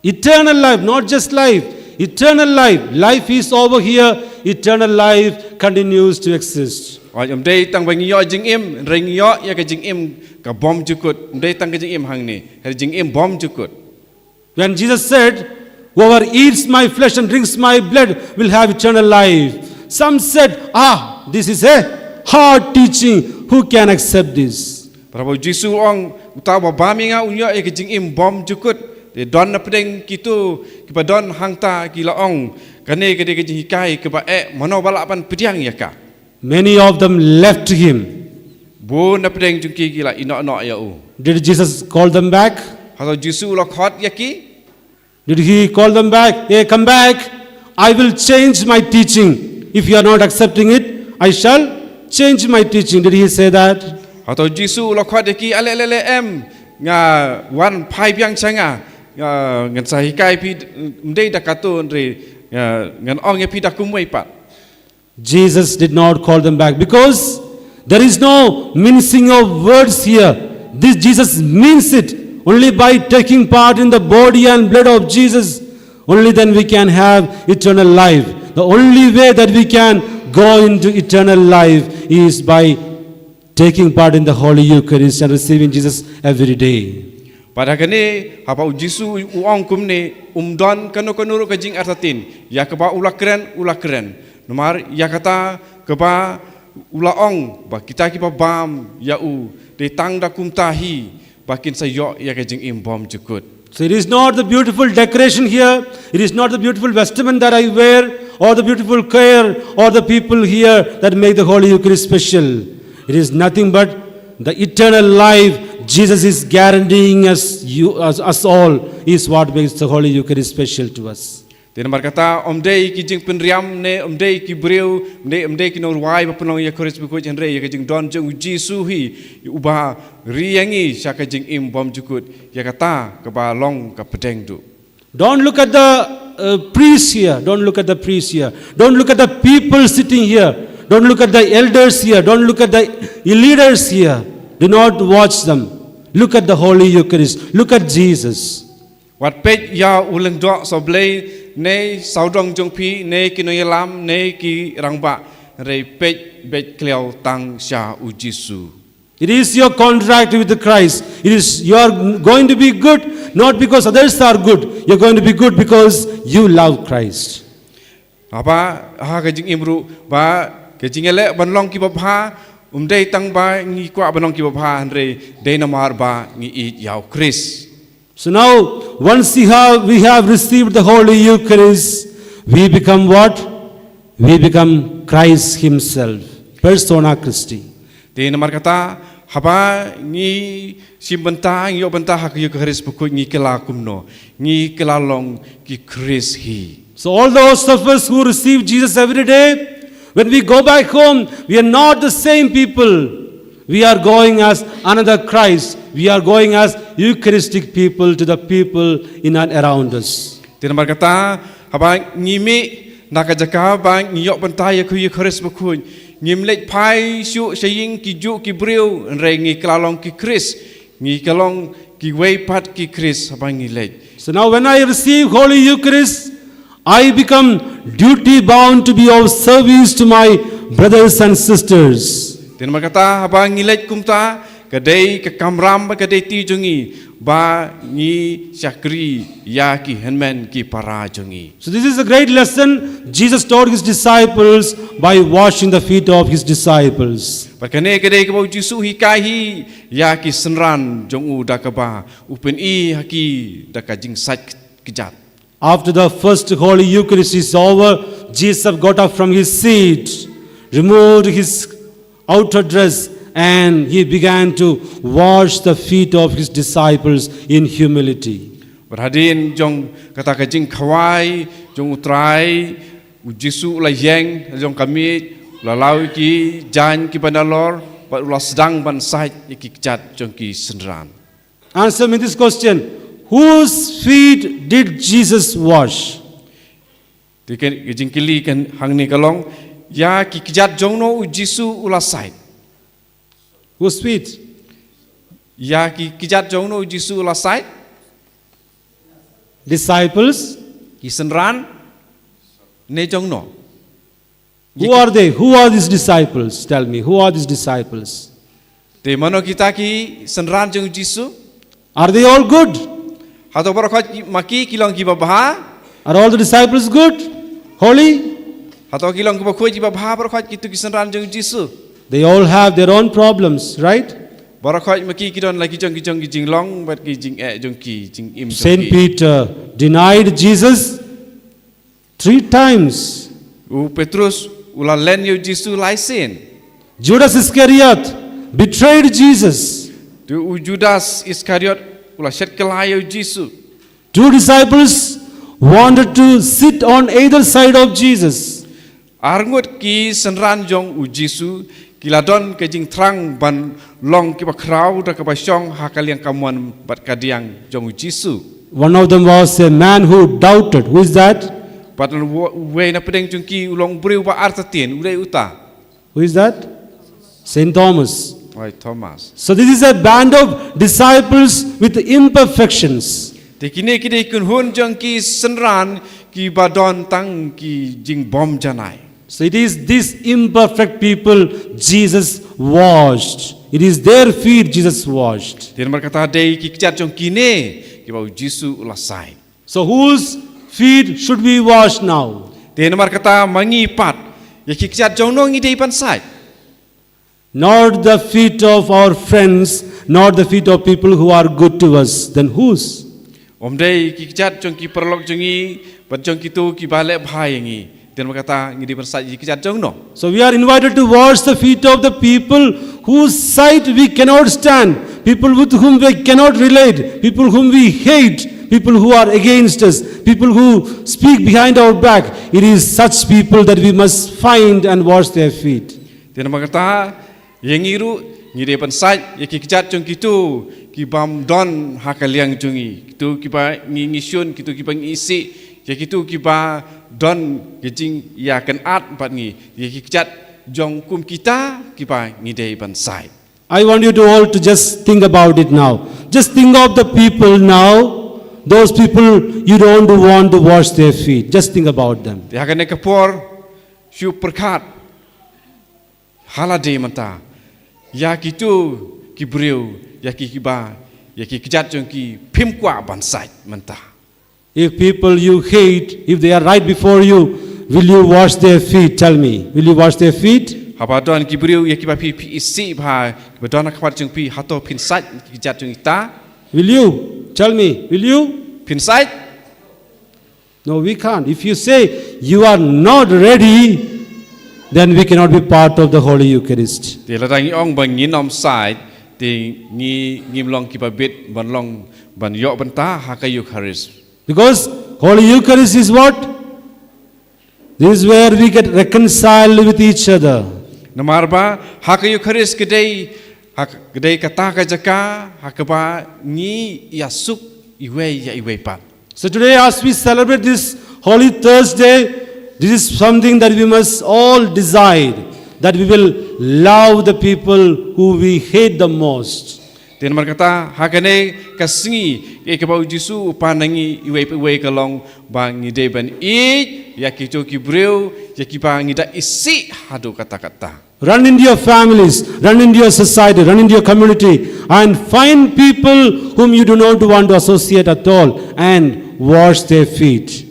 Eternal life, not just life. Eternal life. Life is over here. Eternal life continues to exist. Om dei tang bangiyo jing im rengiyo ya ka jing im ka bom jukut. Dei tang ka jing im hang ni. Her jing im bom jukut. When Jesus said, whoever eats my flesh and drinks my blood will have eternal life. Some said, this is a hard teaching. Who can accept this? Prabu Jisu ong utawa bami nga unyo e ka jing im bom jukut. Te don na pedeng kitu kipa don hangta ki laong kane kade ke hikai kipa mano balapan pediang ya ka. Many of them left him. Bu na pedeng jungki gila ino ya u. Did Jesus call them back? Hatau Jisu la khot ya ki. Did he call them back? Hey, come back. I will change my teaching. If you are not accepting it, I shall change my teaching. Did he say that? Hatau Jisu la khot ya ki ale em nga wan pai piang changa ngan sa hikai pi mdei dakatu ndre ngan ong ya pi dakumwei pat. Jesus did not call them back because there is no mincing of words here. This Jesus means it. Only by taking part in the body and blood of Jesus, only then we can have eternal life. The only way that we can go into eternal life is by taking part in the Holy Eucharist and receiving Jesus every day. Pada kene hapa Jisu uang kumne don kanu ka jing artatin ya keba ulakren nomar ya kata keba ulaong ba kita kipa bam ya u de tang da kumtahi bakin sayo ya ka jing imbom jukut. So it is not the beautiful decoration here, it is not the beautiful vestment that I wear or the beautiful choir or the people here that make the Holy Eucharist special. It is nothing but the eternal life Jesus is guaranteeing us all is what makes the Holy Eucharist special to us. Dia nomor kata omdei ki jing penriam ne omdei ki breu omdei ki norwai ba penong ya Eucharist buku jendre ya jing don jeng Jisu hi ubah riangi syaka jing imbom jukut ya kata ke balong ke pedeng du. Don't look at the priests here. Don't look at the priests here. Don't look at the people sitting here. Don't look at the elders here. Don't look at the leaders here. Do not watch them. Look at the Holy Eucharist. Look at Jesus. Wat pet ya uleng dok soblei ne saudong jong pi ne kinoyelam ne ki rangba rei pet bet kleo tang sha u Jisu. It is your contract with the Christ. It is you are going to be good not because others are good. You are going to be good because you love Christ. Apa ha ka jing imru ba ke jing ele banlong ki babha umdei tang ba ngi kwa banong ki babha andre de namar ba ngi I yau Chris. So now once we have received the Holy Eucharist, we become what? We become Christ himself. Persona Christi. De namar kata haba ngi simbenta ngi obenta hak Eucharist buku ngi kela kumno ngi kelalong ki Chris hi. So all those of us who receive Jesus every day, when we go back home, we are not the same people. We are going as another Christ. We are going as Eucharistic people to the people in and around us. Dia berkata, haba ngimi nakajaka bang ngiyok bentaya ku Eucharist buku ngimlek pai syu saying ki ju ki breu re ngi kelalong ki Chris ngi kalong ki weipat ki Chris haba ngilek. So now when I receive Holy Eucharist, I become duty bound to be of service to my brothers and sisters. Dia berkata haba ngilek kumta kadai ke kamram ba kadai ti jongi ba ngi syakri ya ki henmen ki para jongi. So this is a great lesson Jesus taught his disciples by washing the feet of his disciples. Pakane kadai ke bau Jisu hikai ya ki senran jongu dakaba upen I haki dakajing sat kejat. After the first Holy Eucharist is over, Jesus got up from his seat, removed his outer dress, and he began to wash the feet of his disciples in humility. Berhadin jong kata kajing kawai jong utrai Jisu la yeng jong kami lalau ki jan ki bandalor ba ulah sedang ban sait ki kejat jong ki senran. Answer me this question. Whose feet did Jesus wash? Tiken kajing kili kan hang ni kalong ya ki kejat jong no Jisu ulah sait. Whose feet? Ya ki kejat jong no Jisu ulah sait. Disciples. Ki senran ne jong no. Who are they? Who are these disciples? Tell me. Who are these disciples? Te mano kita ki senran jong Jisu. Are they all good? Hato barakot maki kilong ki babha. Are all the disciples good? Holy? Hato kilong ki bakhoi ki babha barakot kitu ki senran jong Jisu. They all have their own problems, right? Barakoi maki kidon lagi jong jing long bat ki jing jong ki jing im Saint Peter denied Jesus 3 times. U Petrus ula len yo Jisu lai sin. Judas Iscariot betrayed Jesus. Tu u Judas Iskariot ula shet kelai yo Jisu. 2 disciples wanted to sit on either side of Jesus. Arngut ki senran jong u Jisu kiladon ke jing trang ban long ki ba krau da ka ba syong hakaliang kamuan bat kadiang jong u Jisu. One of them was a man who doubted. Who is that? Patan we na pedeng jong ki ulong briu ba artatien ulai uta. Who is that? Saint Thomas. Oi Thomas. So this is a band of disciples with imperfections. Tekine kide kun hun jong ki senran ki badon tang ki jing bom janai. So it is these imperfect people Jesus washed. It is their feet Jesus washed. Tian berkata dei ki kicat jong kine ki bau Jisu ulasai. So whose feet should we wash now? Tian berkata mangipat ya ki kicat jong nong idei pansai. Not the feet of our friends, not the feet of people who are good to us. Then whose? Om dei ki kicat jong ki perlok jongi bat jong kitu ki balek bhai ngi. Tian berkata ngidi pansai ki kicat jong no. So we are invited to wash the feet of the people whose sight we cannot stand, people with whom we cannot relate, people whom we hate, people who are against us, people who speak behind our back. It is such people that we must find and wash their feet. Tian berkata yang iru ngidi pansai ya ki kicat jong kitu ki bam don hakaliang jongi. Kitu ki ba ngisun kitu ki ba ngisi ya kitu ki ba don gejing ya kan at bat ngi ya ki kicat jong kum kita ki ba ngidei pansai. I want you to all to just think about it now. Just think of the people now, those people you don't want to wash their feet. Just think about them. Ya kan kapor syu perkat halade mata. Ya kitu ki briu ya ki ba ya ki kicat jong ki phim kwa pansai menta. If people you hate, if they are right before you, will you wash their feet? Tell me. Will you wash their feet? Habadon ki briu ya ki ba pi isi ba badon akwat jong pi hato pinsai ki kicat jong ita. Will you? Tell me. Will you? Pinsai No, we can't. If you say you are not ready, then we cannot be part of the Holy Eucharist. Ti la dang ong bang ngin om sai ti ngi ngim long ki ba bit ban long ban yo ban ta ha ka Eucharist. Because Holy Eucharist is what? This is where we get reconciled with each other. Namarba ha ka Eucharist kedai ha kedai kata ka jaka ha ka ba ngi yasuk iwe ya iwe pat. So today as we celebrate this Holy Thursday, this is something that we must all decide, that we will love the people who we hate the most. Tian markata ha kane ka Sngi e ka ba Jisu panangi iwe ka long bang ngi de ban I ya ki to ki breu ya ki ba ngi da isi hadu kata-kata. Run into your families, run into your society, run into your community and find people whom you do not want to associate at all and wash their feet.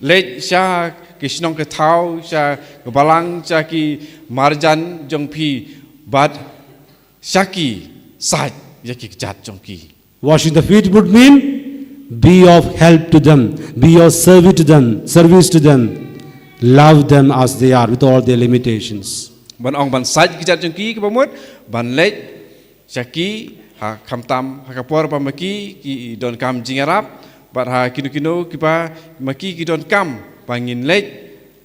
Le sha ki snong ka thau sha ka balang cha ki marjan jong phi bat shaki sai ya ki jat jong ki. Washing the feet would mean be of help to them, be of service to them, love them as they are with all their limitations. Ban ong ban sai ki jat jong ki ka pamut ban le shaki ha kham tam ha ka por pa maki ki don kam jing arab bat ha kinu ki pa maki ki don kam bangin le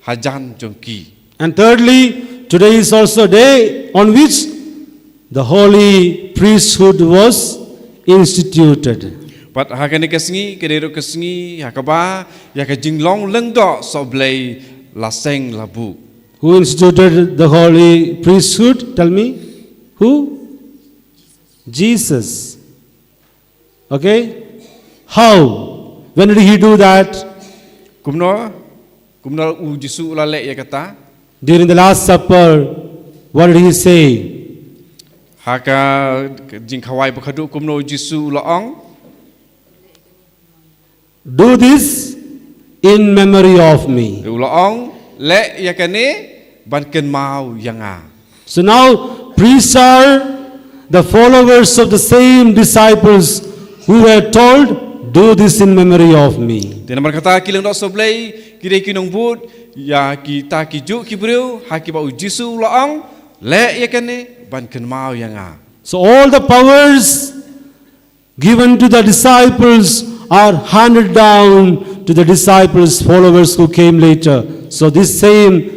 hajan jong ki. And thirdly, today is also a day on which the holy priesthood was instituted. Bat ha ka ne ka Sngi ke ro ka Sngi ha ka ba ya ka jing long leng do so blei la seng la bu. Who instituted the holy priesthood? Tell me. Who? Jesus. Okay? How? When did he do that? Kumno u Jisu la le ya kata During the Last Supper, what did he say? ha ka jing khawai ba khadu kumno Jisu la ong Do this in memory of me. la ong le ya ka ne ban ken mau yanga. So now priests are the followers of the same disciples who were told, do this in memory of me. Dia nama kata kilang dok sebelah kira kinong but ya kita kiju kibriu haki bau Jisu laang le ya kene ban ken mau yang a. So all the powers given to the disciples are handed down to the disciples, followers who came later. So this same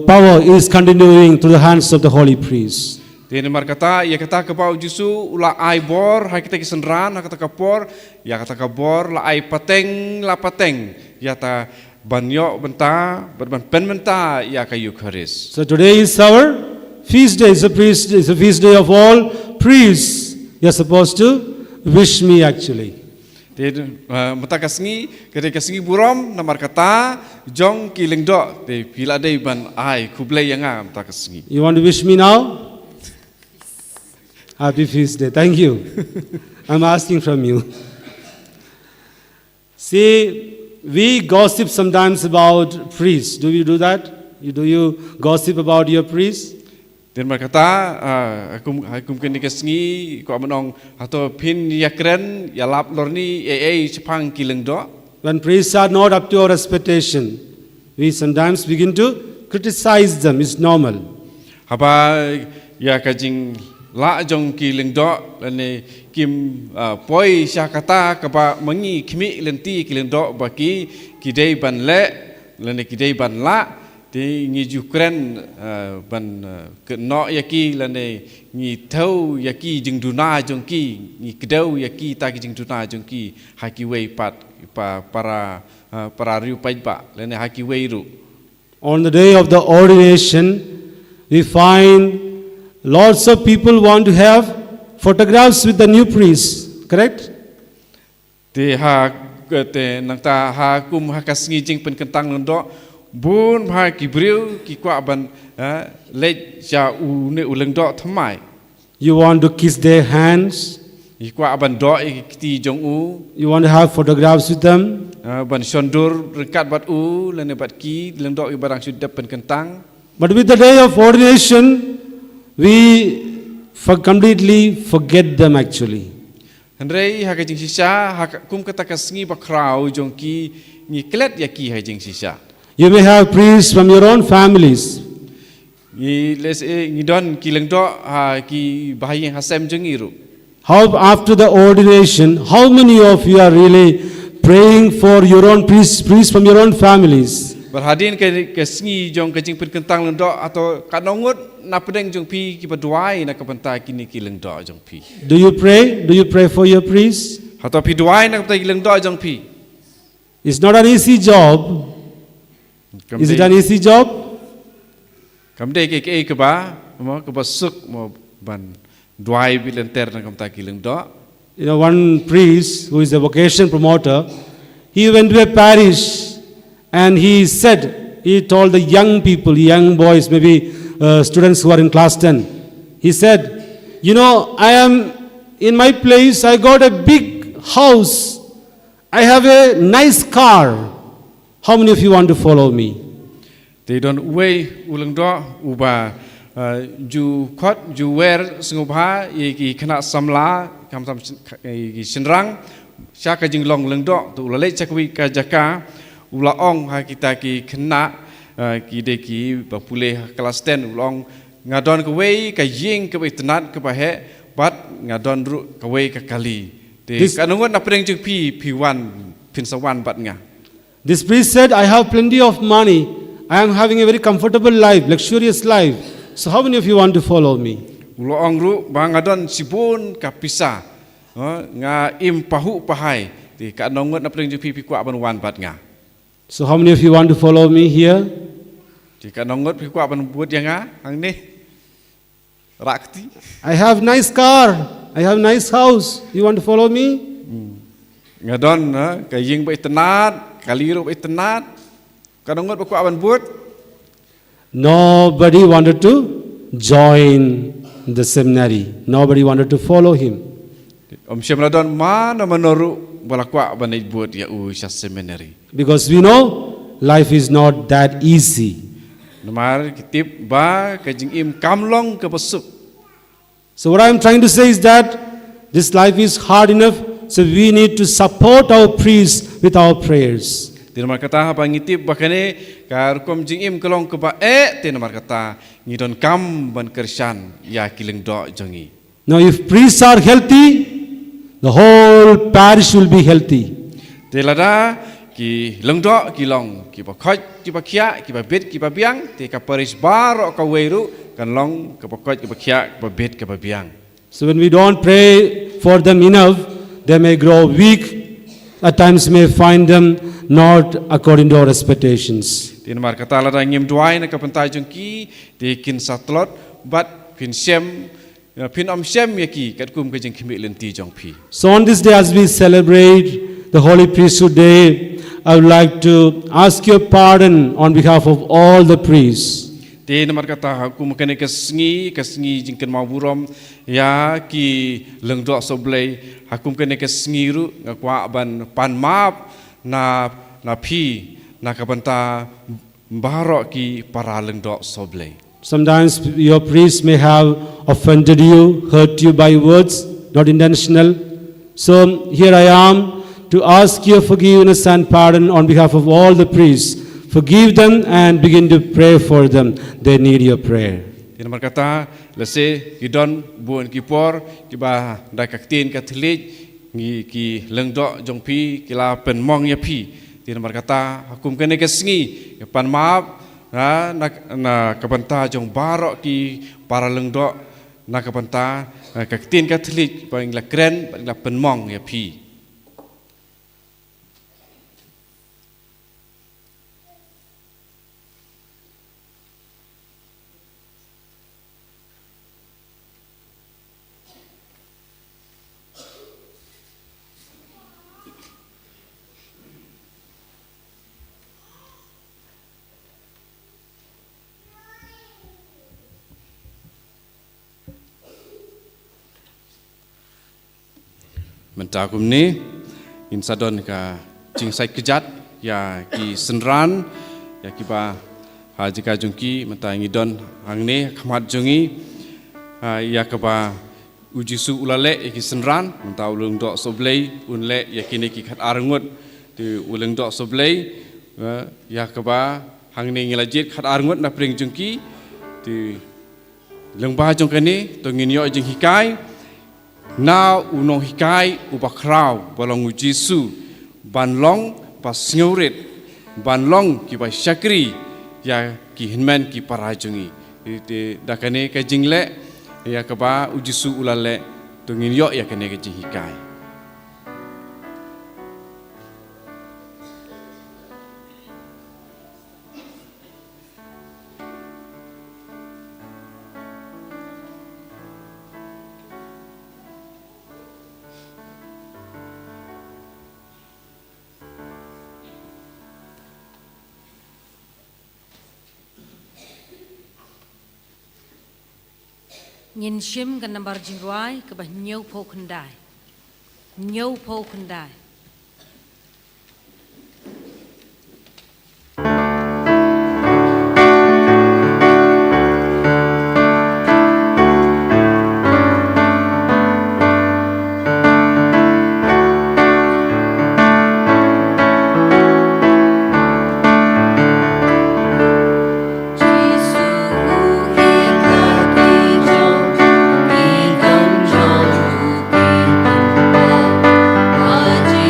power is continuing through the hands of the holy priest. Dia nama kata ia kata ke bau Jisu ula ai bor hai kita kisenran ha kata kapor ya kata kabor la ai pateng la pateng ya ta banyo benta ban pen benta ya ka Eucharist. So today is our feast day. It's a feast day of all priests. You're supposed to wish me actually. Dia mata kasngi ketika kasngi buram nama kata jong kiling dok dia pila dei ban ai kublai yang a mata kasngi. You want to wish me now? Happy feast day. Thank you. I'm asking from you. See, we gossip sometimes about priests. Do you do that? Do you gossip about your priests? Dan berkata, aku mungkin dikasih, kau menong atau pin yakren, ya lap lorni, cepang kilang do. When priests are not up to our expectation, we sometimes begin to criticize them. It's normal. Apa ya kajing la jong kilang do, lene kim poi syakata kapa mengi kimi lenti kilang do baki kidei ban le, lene kidei ban la. Di ngi Ukraine ban no yaki lane ngi thau yaki jing duna jongki ngi kedau yaki ta ki jing duna jongki haki wei pat para riu pai ba lane haki wei ru. On the day of the ordination, we find lots of people want to have photographs with the new priest, correct? Te ha te nang ta ha kum ha kasngi jing pen kentang londo bun bhai kibriu ki kwa ban le cha u ne uleng do thamai. You want to kiss their hands. Ki kwa ban do ti jong u. You want to have photographs with them. Ban sondur rekat bat u lene bat ki leng do i barang sudap pen kentang. But with the day of ordination, we completely forget them actually. Hendrai ha ka jing sisa ha kum kata kasngi bakrau jong ki ni klet ya ki ha jing sisa. You may have priests from your own families. Ni don kilang do ha ki bahayang hasem jengiru. How after the ordination, how many of you are really praying for your own priests from your own families? Berhadin ke sngi jong ke jing perkentang lendo atau kanongut na pedeng jong pi ki berduai na kepentai kini kilang do jong pi. Do you pray? Do you pray for your priests? Atau pi duai na kepentai kilang do jong pi. It's not an easy job. Is it an easy job? Kamde ke ba mo ke basuk mo ban duai bilenter na kepentai kilang do. You know, one priest who is a vocation promoter, he went to a parish and he told the young people, young boys, maybe students who are in class 10, he said, you know, I am in my place, I got a big house, I have a nice car. How many of you want to follow me? They don't weigh ulang do uba ju khot ju wer sngubha ki khana samla kam sam ki sinrang sya ka jing long leng do tu le chakwi ka jaka ula ong ha kita ki khana ki de ki ba pule kelas 10 ulong ngadon ka wei ka ying ka itnat ka ba he bat ngadon ru ka wei ka kali de kanungot na preng jing pi wan pin sawan bat nga. This priest said, I have plenty of money. I am having a very comfortable life, luxurious life. So how many of you want to follow me? Uloong ru bangadon sibun kapisa nga im pahu pahai di kanongot na preng jupi pikwa ban wan bat nga. So how many of you want to follow me here? Di kanongot pikwa ban buat yang nga ang ni rakti. I have nice car. I have nice house. You want to follow me? Ngadon kaying ba itenat kaliru ba itenat kanongot pikwa ban buat. Nobody wanted to join the seminary. Nobody wanted to follow him. Om Syamladon mana menoru balakwa banai buat ya usah seminary. Because we know life is not that easy. Namar kitip ba kajing im kamlong ke besuk. So what I'm trying to say is that this life is hard enough, so we need to support our priests with our prayers. Tinamar kata haba ngitip bakane kar kom jing im kelong ke ba tinamar kata ngidon kam ban kersan ya kileng do jongi. Now if priests are healthy, the whole parish will be healthy. Telada ki leng do ki long ki ba khoj ki ba khia ki ba bet ki ba biang te ka parish bar ka weiru kan long ka ba khoj ki ba khia ki ba bet ki ba biang. So when we don't pray for them enough, they may grow weak. At times may find them not according to our expectations. Tinamar kata lada ngim duai na ka pentai jongki te kin satlot bat pin sem pin om sem yaki kat kum ka jing khimi lenti jong pi. So on this day, as we celebrate the Holy Priesthood Day, I would like to ask your pardon on behalf of all the priests. Te namar kata aku makane ke Sngi jingkan mau burom ya ki lengdok soblei aku makane ke Sngi ru ngakwa ban pan map na pi na kabanta barok ki para lengdok soblei. Sometimes your priest may have offended you, hurt you by words, not intentional. So here I am to ask your forgiveness and pardon on behalf of all the priests. Forgive them and begin to pray for them. They need your prayer. Tinamar kata lese kidon buon kipor kiba dakaktin Katolik ngi ki lengdok jongpi kila penmong ya pi. Tinamar kata hakum kene ke Sngi pan maaf na kabanta jong barok ki para lengdok na kabanta kaktin Katolik pa ingla kren pa ingla penmong ya pi. Mentakum ni insadon ka cingsai kejat ya ki senran ya ki ba jika jungki menta ngidon hang ni khamat jungi ya ka ba ujisu ulale ki senran menta ulung dok soblei unle ya kini ki khat arngut ti ulung dok soblei ya ka ba hang ni ngilajit khat arngut na pring jungki ti lengba jong kani to nginyo jing hikai na unong hikai ubakrau balong ujisu banlong pas ngeurit banlong ki ba syakri ya ki hinman ki parajungi te dakane ka jingle ya ka ba ujisu ulale tungin yo ya kane ka hikai. Ngin shim kan nambar jingruai ke bah nyau po kendai. Nyau po kendai. Haji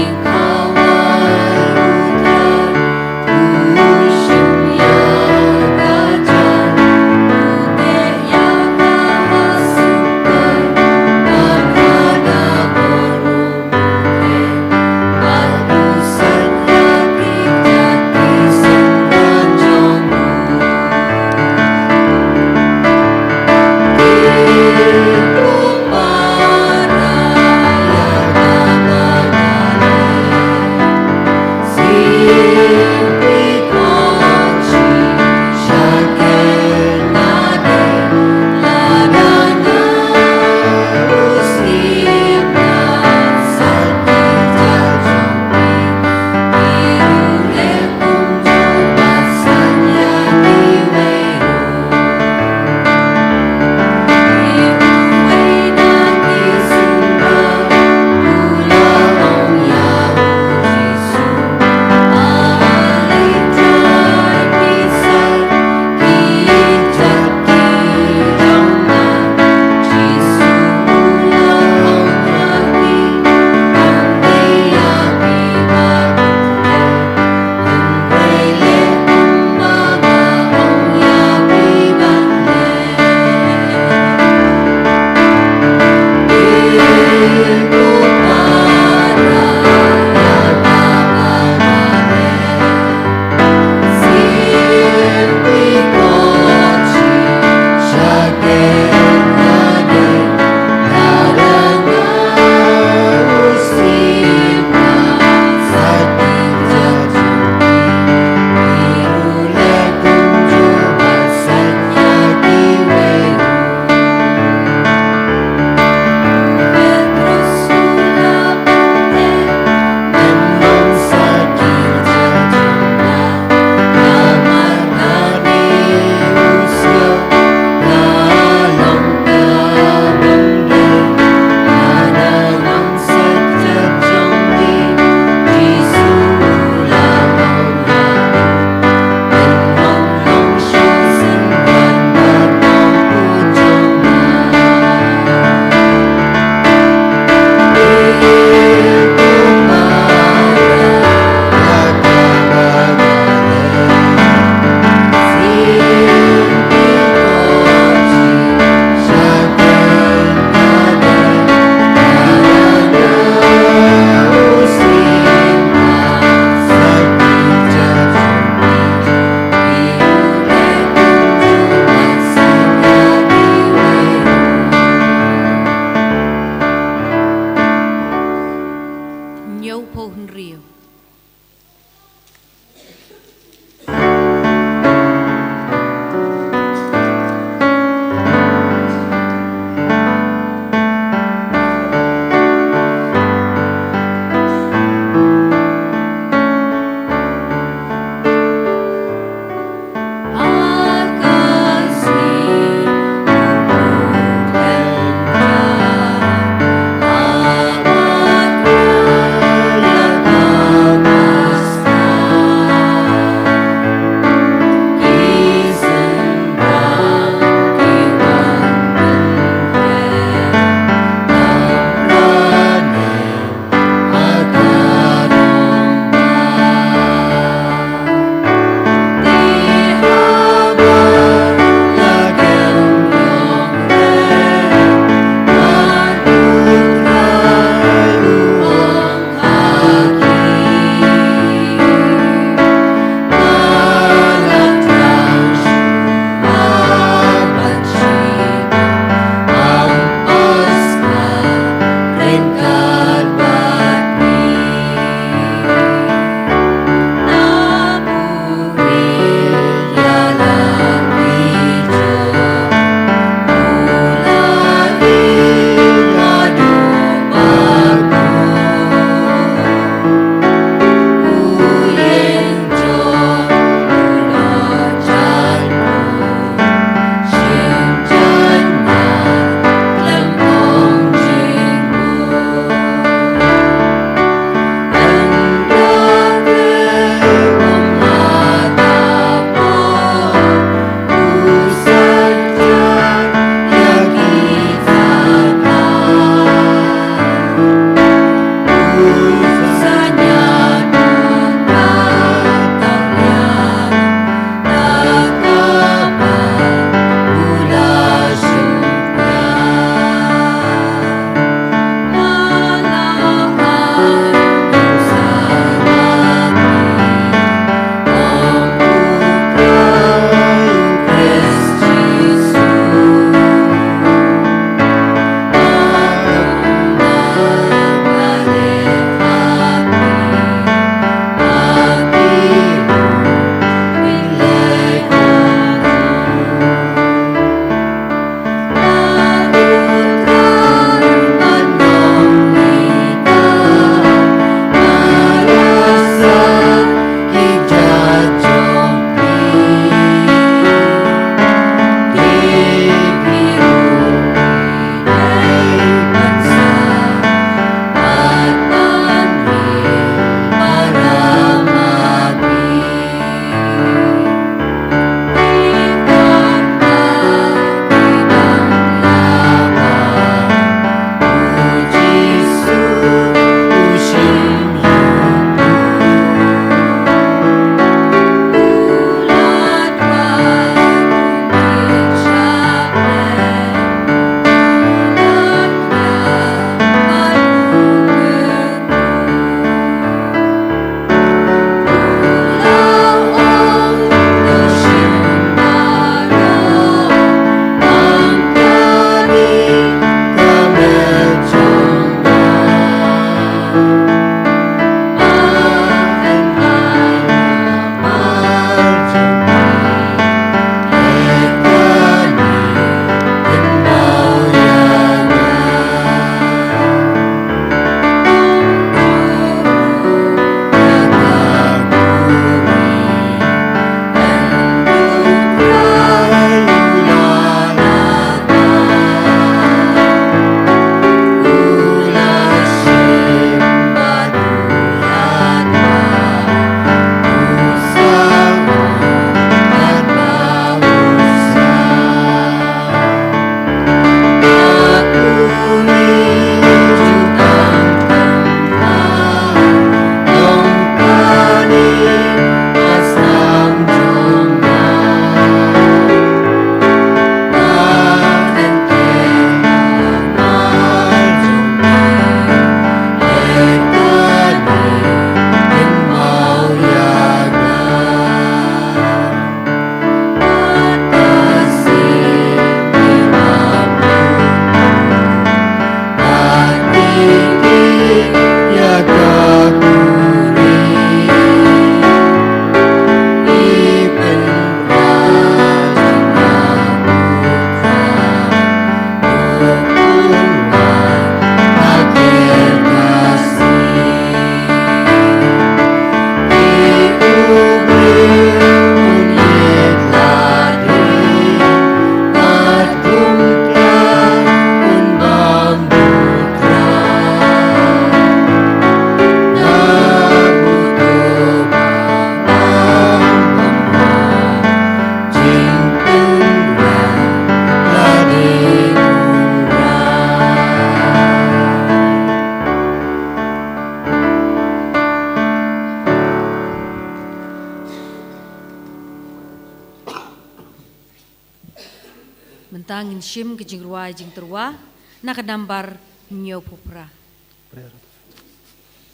mentangin shim ke jing ruai jing terwa nak nambar nyo pupra.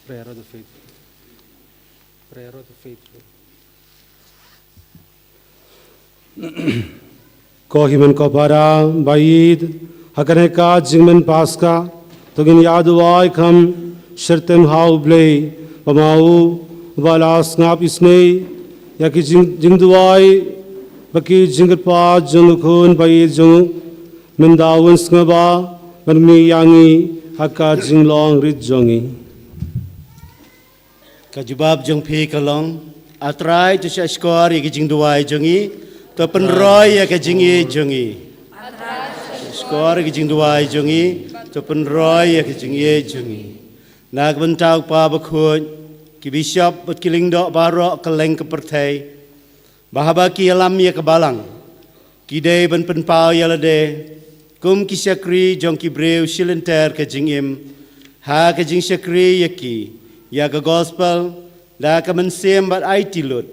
Prayer of the faithful. Prayer of the faithful. Kohiman ko para bayid hakane ka jingmen paska togin yaduai kham shirtem hau blei pamau balas ngap isnei yaki jingduai baki jingpa jungkhun bayid jung mendawun ngaba bermi yangi haka jinglong rit jongi. Kajubab jong pi kalong atrai tu sya skor ye jing duai jongi to penroy ye jingi jongi skor ye jing duai jongi to penroy ye jingi jongi nak bentau pa Bakhuid ki bishop but kiling do baro keleng ke pertai bahaba ki alam ye kebalang ki de ben penpau ye lade kum ki syakri jong ki breu silenter ke jingim ha ke jing syakri ye ki ya ke gospel da ka mensem bat ai tilut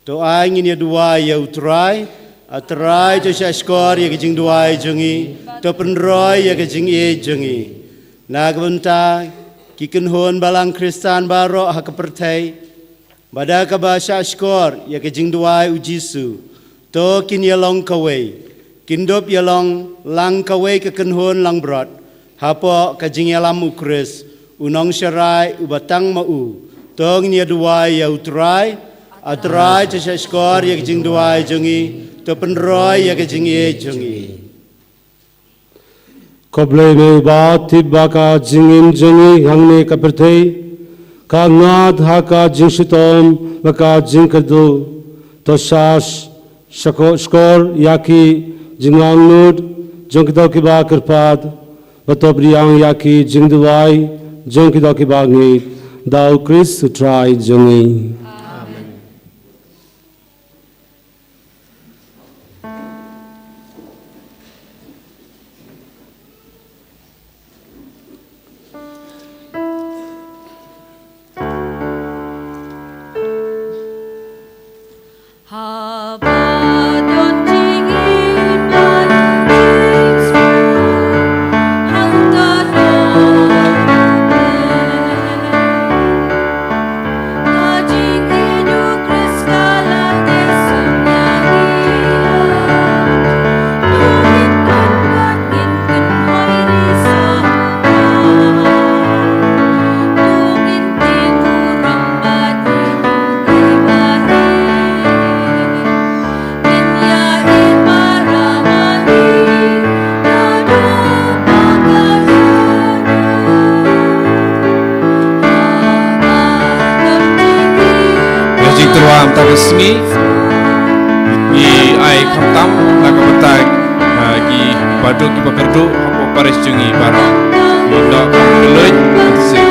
to ai ngin ya dua ya utrai atrai to sya skor ya ke jing dua jongi to penroy ya ke jing e jongi na gabunta ki kenhon balang kristan baro ha ke pertai bada ka ba sya skor ya ke jing dua ujisu to kin ya long kawai kindop ya long lang kawai ke kenhon lang brot hapo ka jing ya lam ukris unong syarai ubatang mau tong ni dua ya utrai atrai tu skor ya jing dua jongi to penroy ya jing e jongi koblei me ba tibba ka jingin jongi hangne ka perthei ka ngad ha ka jingshitom baka jingkadu to shas skor yaki jingang nud jongkido ki ba kirpad batobriang yaki jingduai jong ki doki bangi dau Chris try jongi. Amen. Sngi i ai khamtam la ka batai ki badu ki bakardu apo paris jungi bara i no loit se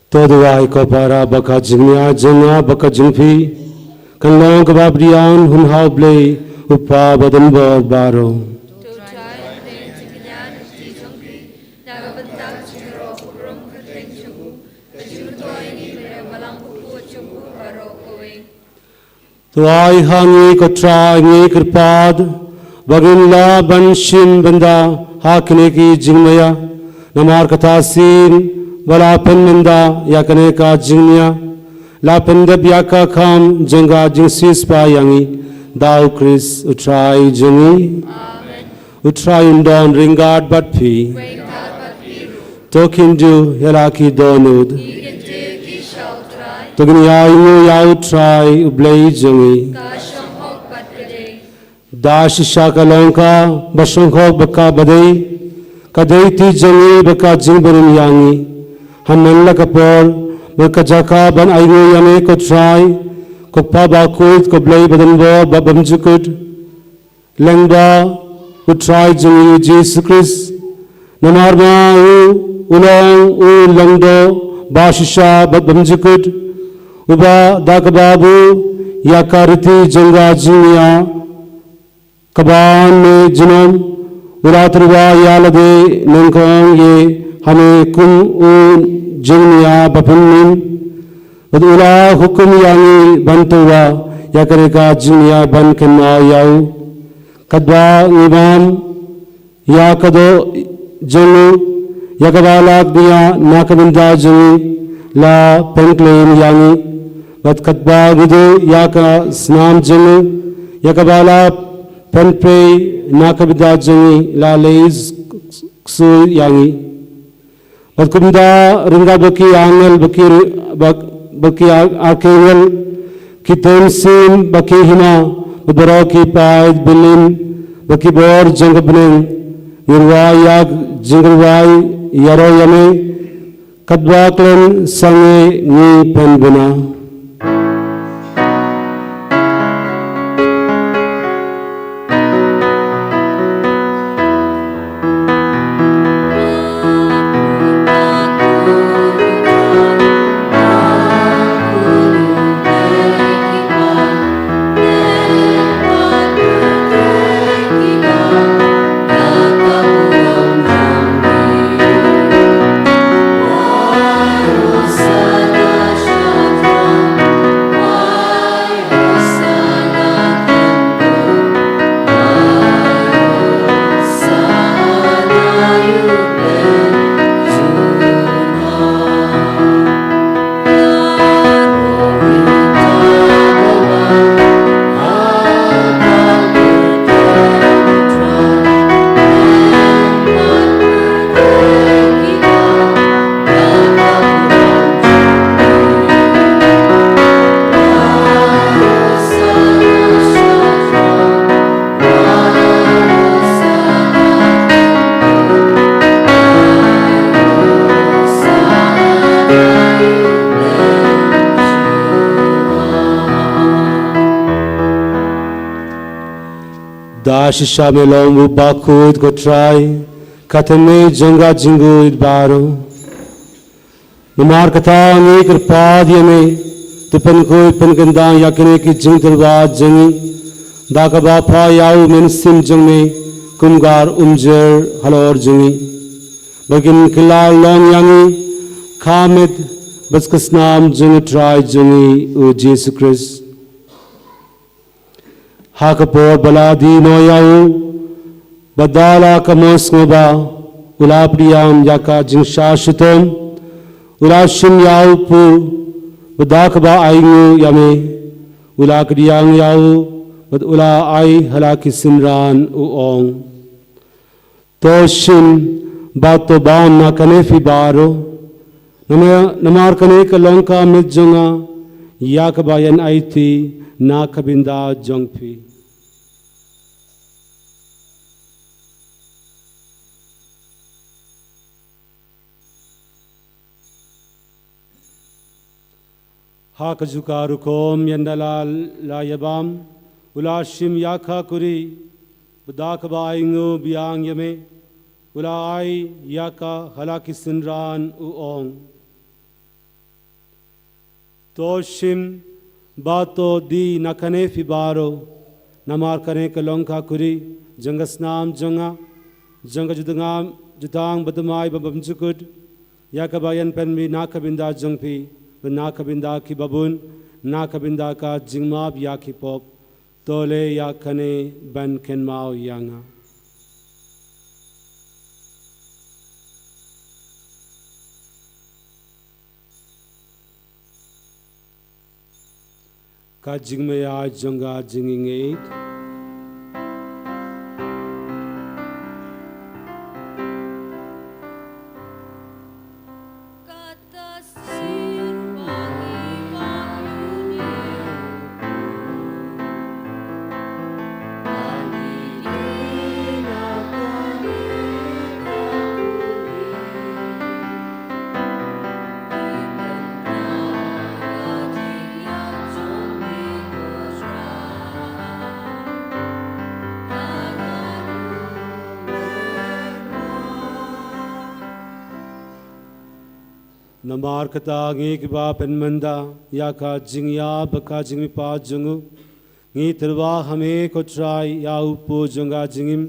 Todo ai ko para baka jingnya jenga baka jingpi kan long ka babrian hun hau blei upa badan bor baro. To ai hangi ko try ngi kirpad bagin la ban shin banda hakne ki jingmaya namar kata sin wala penmenda yakane ka jingnya la pendab yaka kham janga jingsis pa yangi dau Chris utrai jingi utrai undon ringard but pi tokindu helaki donud togni ayu yau try ublei jingi dash shakalonka bashonko baka badai kadai ti jingi baka jingbarin yangi Hamalla kapor berkajaka ban ayu yame ko try ko pa Bakhuid ko Palei badan bo babamjukut lengba ko try jingi Jesus namarma ulong lengdo bashisha babamjukut uba dakababu yakariti janga jinya kaban me jinom uratrwa yalade nengkong ye hame kum jingnya bapinnin badula hukum yangi bantuwa yakareka jingnya ban kenna yau kadwa imam yakado jingu yakabalak dia nakabinda jingi la penclaim yangi bad kadwa gidu yaka snam jingu yakabala penpre nakabinda jingi la leis su yangi Kumda ringa baki angel baki archangel kitem sim baki hina baro ki paid bilin baki bor jangabning yurwa yag jingwai yaro yame kadwa klen sange ni penbuna Dashisha melongu Bakhuid ko try katame janga jingu idbaro namar kata ngi kirpad yame tupan ko pan ganda yakne ki jingdalwa jingi dakaba pha yau mensim jingme kumgar umjer halor jingi bagin kilal long yangi khamid baskasnam jingi try jingi o Jesus Christ Hakapor baladi no yau badala kamos ngoba ulapriam yaka jingshashutom ulashim yau pu badakaba aingu yame ulakriang yau bad ula ai halaki simran uong toshin bato bam na kanefi baro namar kane kalonka mitjunga yakabayan aiti na kabinda jongpi Hakajukarukom yandalal la yabam ulashim yakha kuri budakaba ingu biang yame ulai yaka halaki sinran uong Toshim bato di nakane fibaro namar kane kalongka kuri jangasnam janga janga judangam jutang badamai babam jukut yakabayan penmi nakabinda jangpi nakabinda ki babun nakabinda ka jingmab yaki pop tole yakane ban kenmao yanga. Ka jingmaya janga jinging eight. Namar kata ngi kiba penmanda ya ka jingya baka jingmi pa jungu ngi terwa hame ko try ya upo junga jingim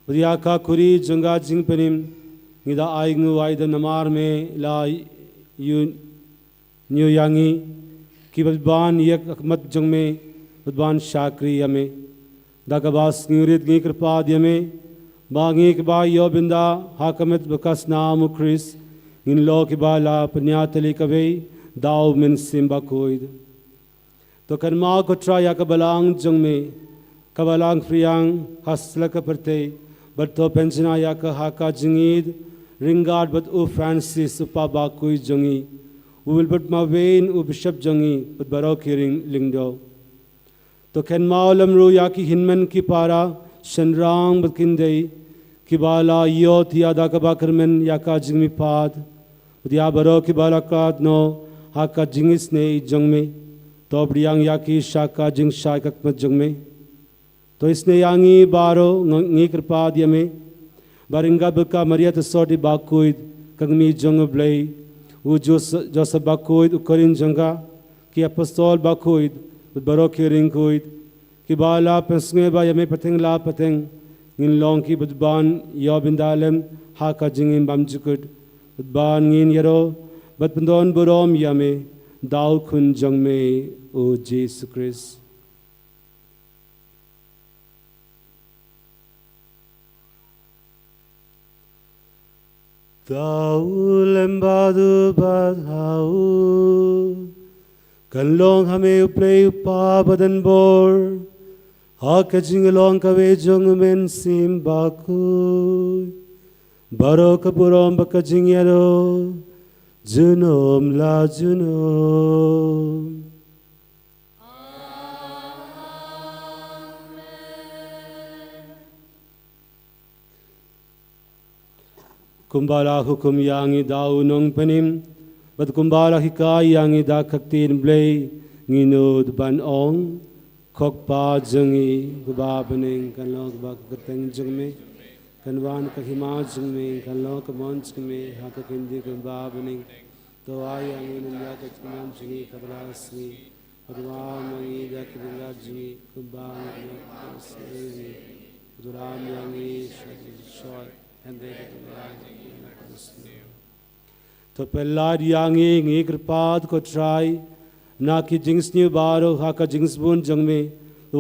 ya ka kuri junga jing penim ngi da aingu ai da namar me la yu nyu yangi kiban yak akmat jungme budban shakri yame da ka bas ngirit ngi kripa yame ba ngi kiba yo binda hakamet bakas namu Chris in lo ki bala panyatali kavei daw min simba Bakhuid to kan ma ko tra ya ka balang jung me ka balang friang hasla ka perte but to pensiona ya ka haka jingid ringard but u Francis upa Bakhuid jungi u will but ma vein u bishop jungi but barok hearing lingdo to kan ma lam ru ya ki hinman ki para shanrang but kindei ki bala yot ya da ka bakarmen ya ka jingmi pad dia baro ki balakat no haka jingis ne jongme to briang yaki shaka jing shaka mat jongme to isne yangi baro ngi kripa diame baringa baka maria to sodi Bakhuid kangmi jong blei u Joseph Bakhuid ukorin jonga ki apostol Bakhuid baro ki ringkuid ki bala pesnge ba yame pateng la pateng ngin long ki budban yobindalem haka jingim bamjukud ban ngin yaro bat pendon burom yame dau kun jangme o Jesus Christ. Dau lembadu badhau kanlong hame uplay upa badan bor haka jingalong kawe jongmen sim Bakhuid baro kapurom baka jingyaro junom la junom. Kumbala hukum yangi daunong penim bat kumbala hikai yangi da kaktin blay nginud banong kokpa jungi gubabening kanlong bak kateng jungme kanwan kahima jungme kanlo kamon jungme haka kindi kumbabening to ayang inanya katkuman jungi kabrasni padwa mangi da kidinga jungi kumbang sni duram yangi shoy and they to pelad yangi ngi krpad ko try na ki jings ni baro haka jings bun jungme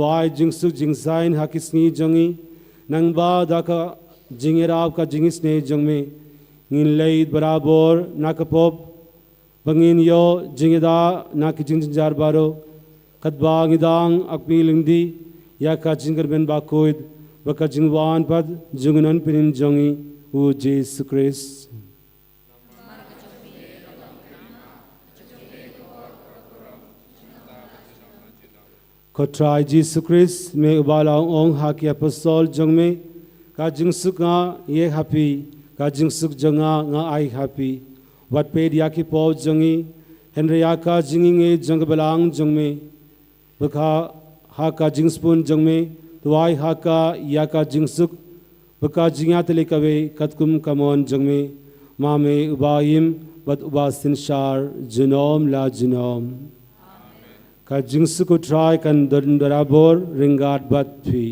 wai jingsu jingsain haki sni jungi nang ba da ka jingirab ka jingis ne jungme ngin leid barabor nakapop bangin yo jingida nak jingjar baro kadba ngidang akpilingdi ya ka jingar ben Bakhuid baka jingwan pad jungunan pinin jongi u Jesus Christ. Ko try Jesus Christ me ubala ong haki apostol jongme ka jingsuk nga ye happy ka jingsuk jonga nga ai happy wat pe dia ki po jongi henry ka jinging e jong balang jongme baka ha ka jingspun jongme tuai ha ka ya ka jingsuk baka jingya tele kawe katkum kamon jongme mame ubayim but wasin shar genom la genom. Ka jingsu ko try kan dorabor ringat bat phi.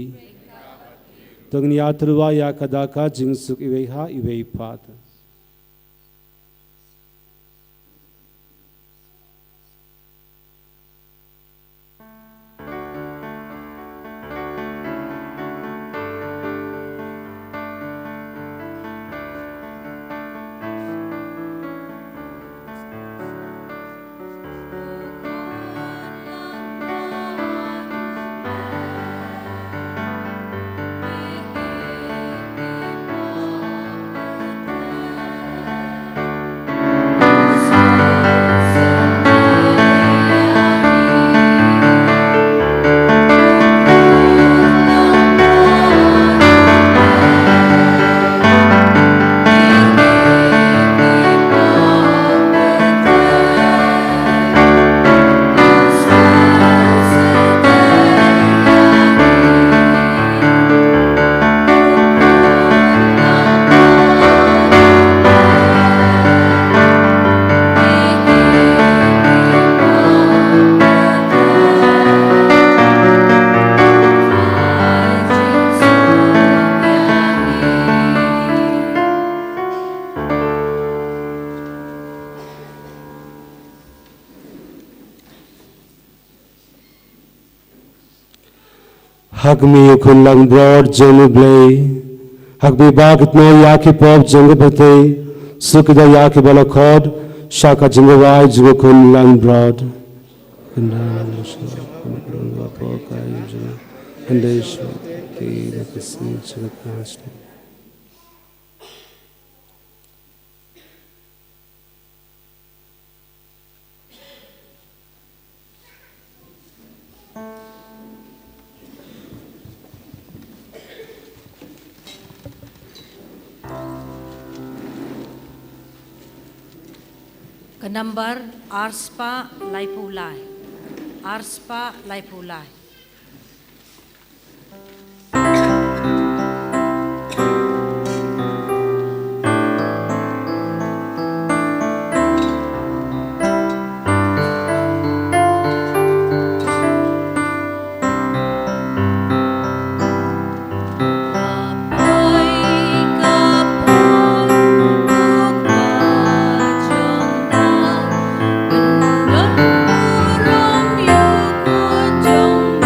Tognya truwa ya kadaka jingsuk iweha iwei pat. Hag mi ukun lang broad jemu blay. Hag bi bagit no yaki pop jengu bate. Sukida yaki balakod. Shaka jengu wai jukun lang broad. Kenambar Arspa Laipulai. Arspa Laipulai. Hãy subscribe cho kênh Ghiền Mì Gõ để không bỏ lỡ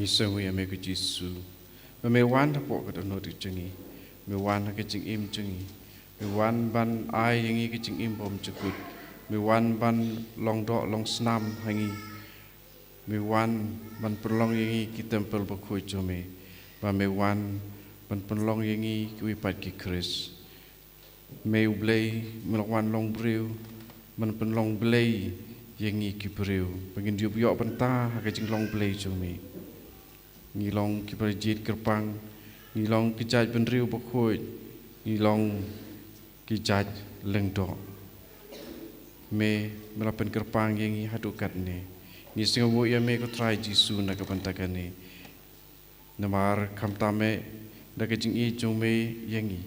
ni sengui ame ku Yesu me wan po ka no ti chengi me wan ka ching im chengi me wan ban ai yangi ka ching im bom chukut me wan ban long do long snam hangi me wan ban perlong yangi ki tempel Bakhuid jome ba me wan ban perlong yangi ki wipat ki Chris me ublei me wan long breu man perlong blei yangi ki breu bangin diop yo banta ka ching long blei jome ni long ki berjit kerpang ni long ki jaj ben riu Bakhuid ni long ki jaj leng do me melapen kerpang yang hadukat ni ni singawo ya me ko try Jisu na ka bantakan ni namar kam tame da ka jing i jong me yangi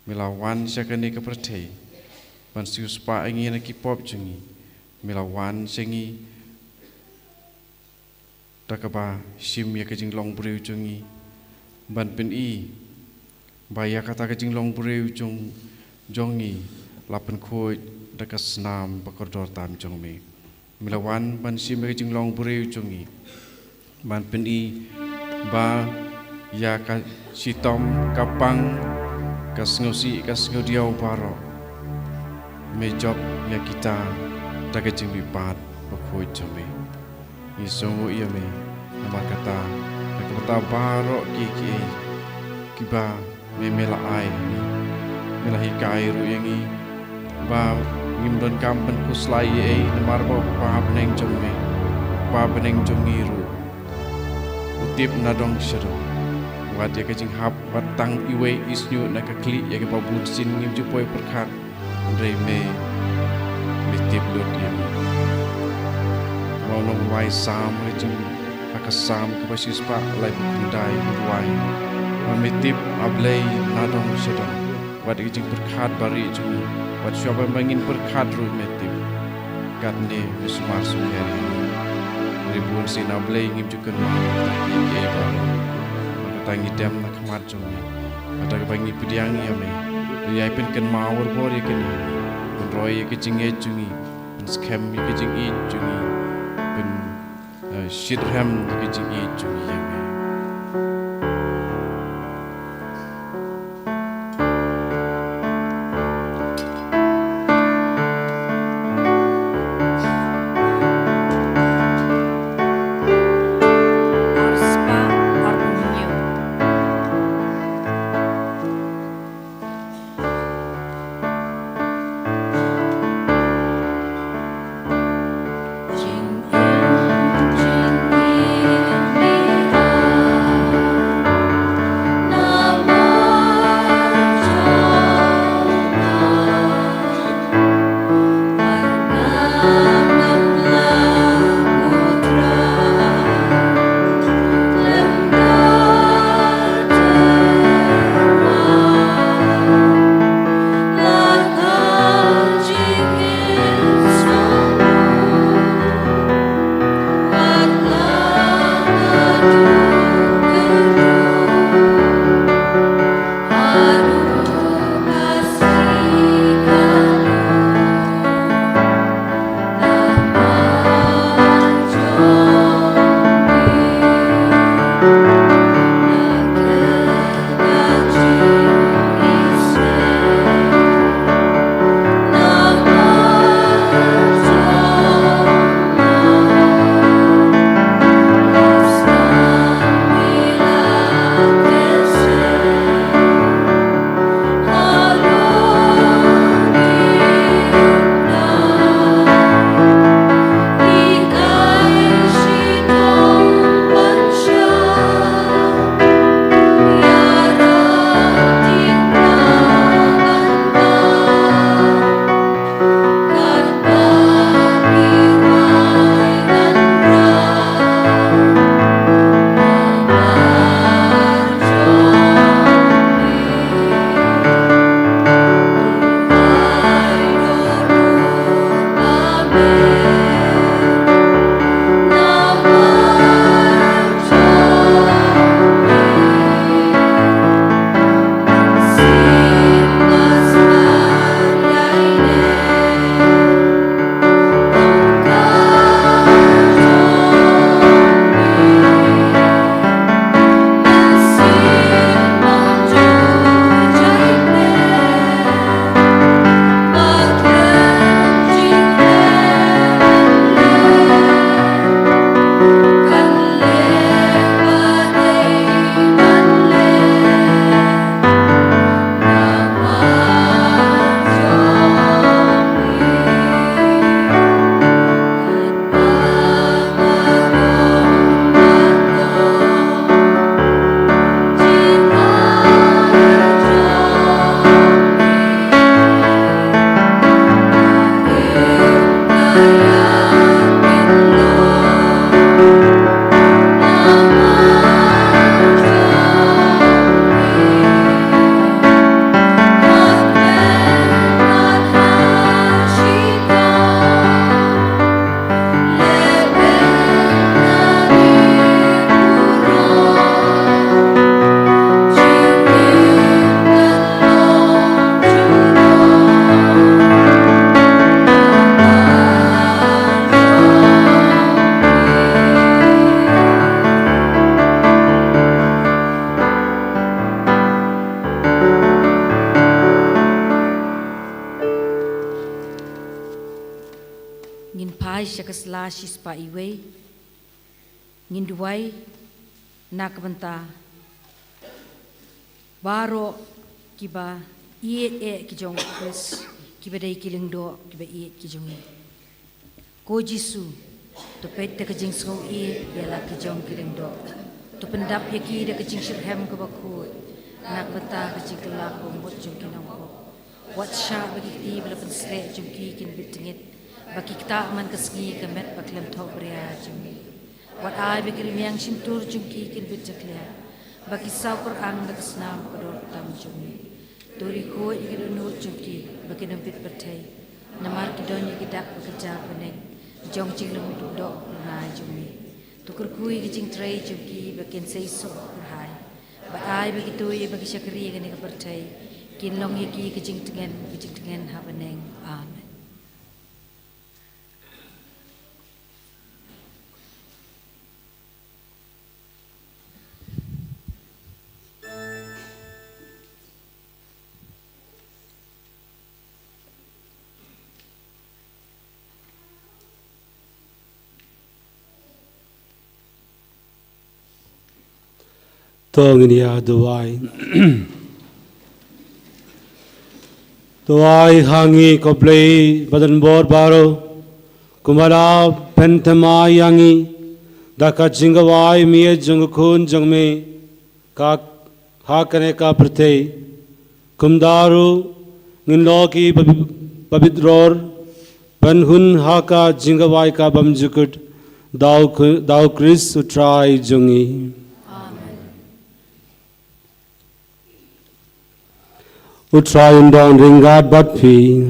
melawan syakani ka perthai ban siu spa angi na ki pop jengi melawan sengi takaba sim ya kajing long breu jungi ban pen i baya kata kajing long breu jong jongi lapen khoi daka snam bakodor tam jong me milawan ban sim ya kajing long breu jungi ban pen i ba ya ka sitom kapang kasngosi kasngodiau baro me job ya kita daka jing bipat bakhoi jong me Isongo iya me nama kata kata baro kiki kiba me mela ai ni mela hikai ru yangi ba ngimdon kampen kuslai ai namar ba pa beneng jong me pa beneng jong iru utip nadong syero wat ya kajing hap watang iwe isnyu na kakli ya ke babun sin ngim jupoi perkat ndai me litip lut yang Nong wai sam rejeng akasam kebasis pak lai bukundai wai mamitip ablay nadong sedang wat rejeng berkat bari jung wat syaba mangin berkat ru metip katne bismar sungari ribun sin ablay ngim jukan ma tangi ke ba tangi dem nak mat jung ada kebangi pediang ya me yai pen ken mawar bor ya ken roy ke jinge jungi scam ke jingi jungi Shidham ke jingi jungi yang Arspa Arpunyo Ngin pai shakas la shis pa iwe. Ngin duwai nak benta. Baro kiba iet kijong kris kiba dai kiling do kiba iet kijong e. Ko Jisu to pet te kijing song iet yala kijong kiling do. To pendap yaki da kijing shirhem ke Bakhuid. Nak benta kijing kelak bot jong kinong ko. Wat sha bagi ti bela pensre jong ki kin bitengit. Bagi kita man kesngi kemet Mawkhlam thok bria jumi. Wat ai bekir miang simtur jungki kin bitjaklia. Bagi sau Quran bekesnam kodor tam jumi. Tori ko ikir nur jungki bagi nempit bertai. Namar kidon yikidak bekerja peneng. Jong cing lemu dudok na jumi. Tukur kui kijing tray jungki bakin seiso berhai. Bat ai begitu ye bagi syakri gani ke bertai. Kin long yiki kijing tengen ha peneng. Amen. Tongnia Duai Duai Hangi Koplei Badan Bor Baro Kumara Pentama Yangi Daka Jingawai Mie Jungkun Jungme Kak Hakane Ka Prate Kumdaru Ninloki Babidror Banhun Haka Jingawai Ka Bamjukut Dau Chris Utrai Jungi Utrayan down ringat batpi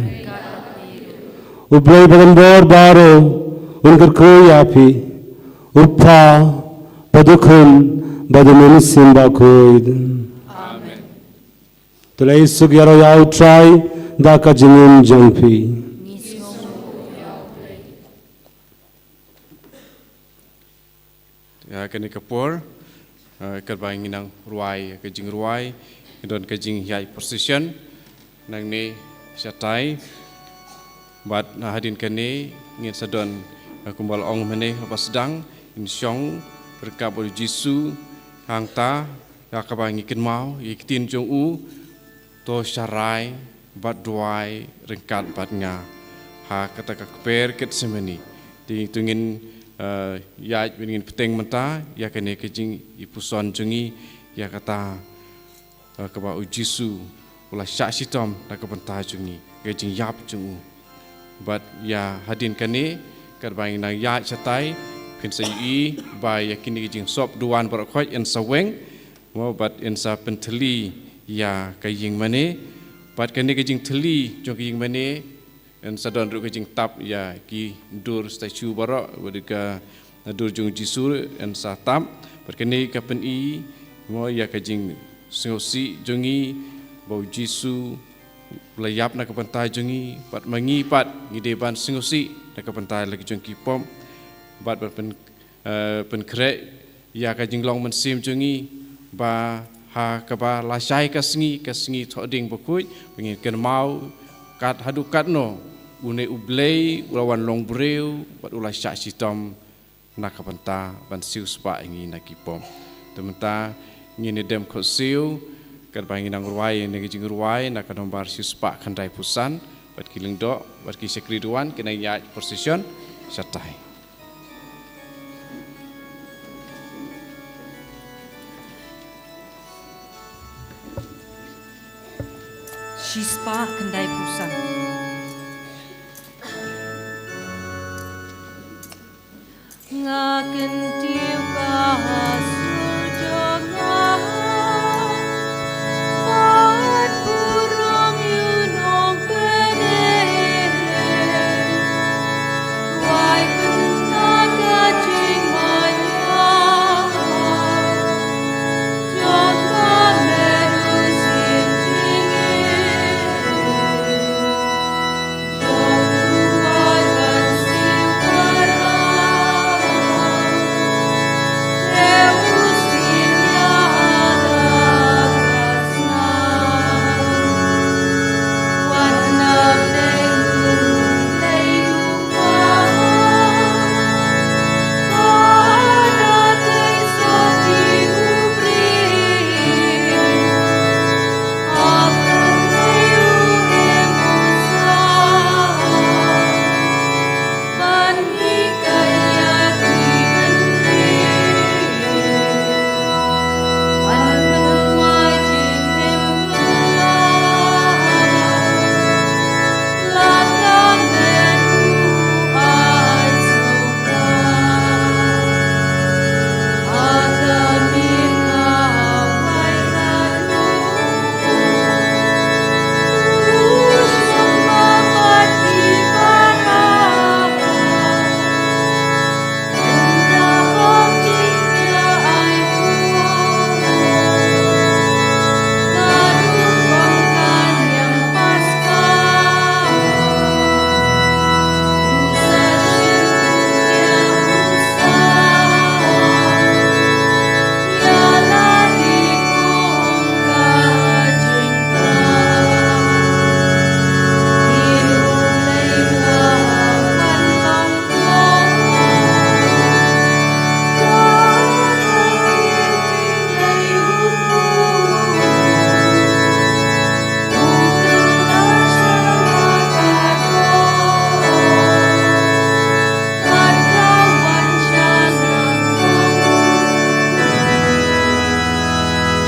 Ublay bagambor baro Unkar kuyapi Uppa Badukun Badamun Bakhuid Amen Tulay sugyaro ya utray Daka jingin jangpi Ya kani kapur Kerbaing inang ruai Kajing ruai Don kajing hiai position nang ni syatai bat hadin kani ngin sadon kumbal ong mene apa sedang in syong berkap oleh Jisu hang ta yakabang ikin mau ikitin jong u to syarai bat duai rengkat bat nga ha kata kakper ket semeni di tungin yai ingin peteng menta ya kani kajing ipuson jungi ya kata kaba Jisu ulah syak sitom nak kebentar jungi kejing yap jungu bat ya hadin kani kerbaing nang ya chatai pin sayi ba yakini kejing sop duan barakhoi en saweng mo bat en sa penteli ya kaying mane bat kani kejing teli jong kaying mane en sadon ru kejing tap ya ki dur statue barak wadika dur jong Jisu en sa tam bat kani kapen i mo ya kejing Sngi jongi bau Jisu layap nak kepentai jongi pat mangi pat ngideban Sngi nak kepentai lagi jongki pom bat pen krek ya ka jinglong mensim jongi ba ha ka ba lasai ka Sngi thoding Bakhuid pengin ken mau kat hadu kat no une ublei ulawan long breu bat ulai syak sitom nak kepenta ban siu spa ingi nak kipom tementa ngini dem khosiu kat bangi nang ruai nang jing ruai nak nombar siu spa khandai pusan bat kiling do bat ki sekri duan kena ya position satai Shispa kendai pusang ngaken tiu kasur Pat burung yunong pede Wai penaga jing maya Jongka meru sin jinge Jong wai ban sim para Reus sin yada kasna Warna lengu Pada besok diubri Akan merugemusa Bani kaya dibenri An menuai jingim Lakang meru ai soka Akan mirka mai kanu Usuma pati para Indah hong jingnya ai Kadung bangkan yang pasca Musa syukurnya Musa Yalah dikong kajengka Hirulai kawan longkong Kadang jinglai Ukelar selagado Karkawan syanang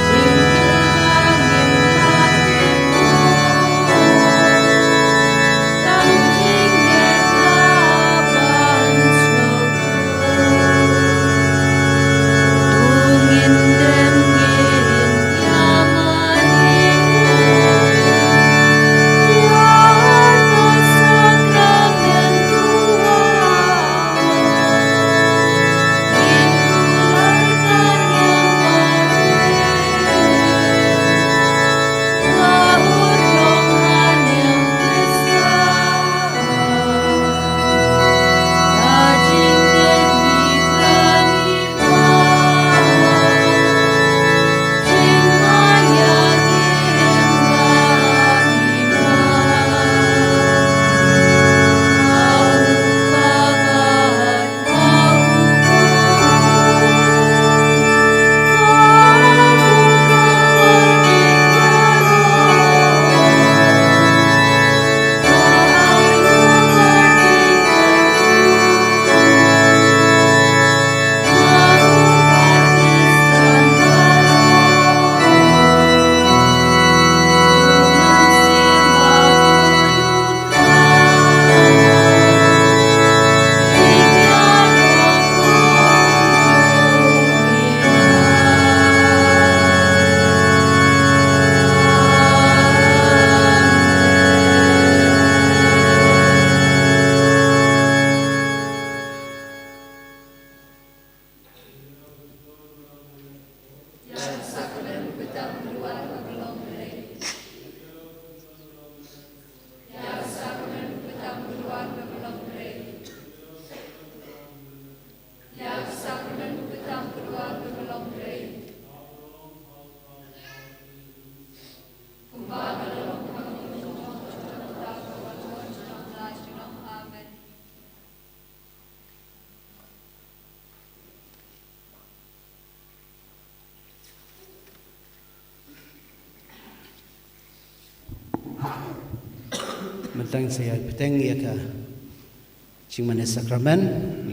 Jingkelangim latemu Tang jingget laban Tungin dengin yamani Tiada sakramen tua Dikularkan yang Laur dongan yang besar Dajing demi pengibar Jing mayang Mentang saya peteng ya ka Cingmane sakramen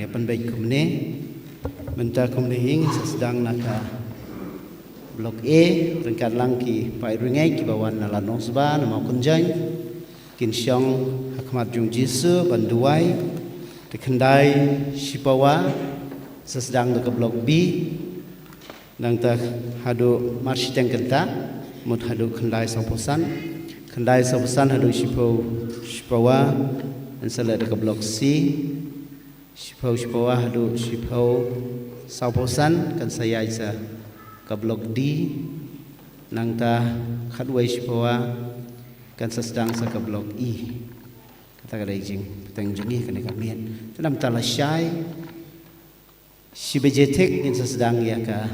ya penbaik kumne Menta kumne ing sedang naka Blok E ringkat langki pai ringai ki bawan na lanong sba na mau kunjang kin syong hakmat jung jisu banduai tekendai sipawa sesedang ke blok B nang ta hadu marshiteng kenta mut hadu khandai soposan hadu shipawa dan sala ke blok C shipawa hadu soposan kan saya isa ke blok D nang ta khadwai shipawa kan sesedang sa ke blok E kata kadai jing petang jungi kan kamian dalam tala syai sibejetek in sesedang ya ka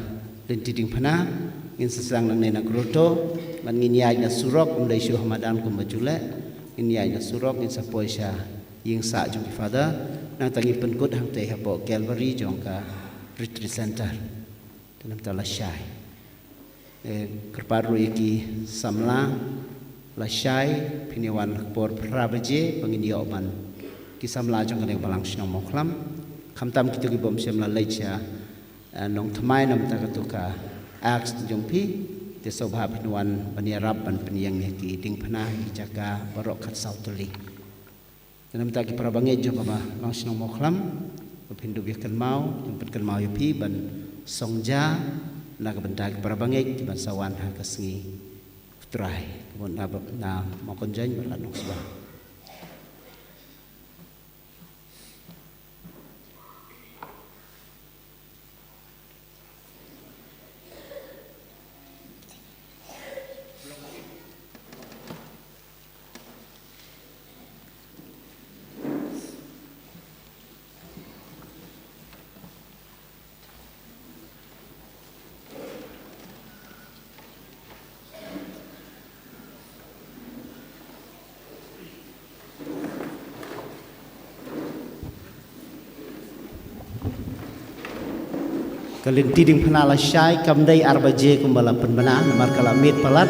diding pana in sesedang nang nena groto man nginyai na surok umdai syu hamadan kum bajule nginyai na surok in sapoisha ying sa jung father nang tangi penkut hang te hapo Calvary jong ka retreat center dalam tala syai kerparu iki samla la syai piniwan por prabaje pengindia oman kisamla jong ka balang sino Mawkhlam khamtam kitu ki bom semla leicha nong thamai nam ta katuka aks jongpi te sobha pinwan bania rab ban peniang ne ki ding phana ki jaka barok khat sautuli nam ta ki parabange jo baba lang sino Mawkhlam pindu bi kan mau jemput kan mau yopi ban songja na ka benda ki parabange ban sawan ha ka Sngi utrai kebon na mo konjany berlanong subah kalin tiding panala syai kamdai arbaje kumbala penbana namar kala mit palat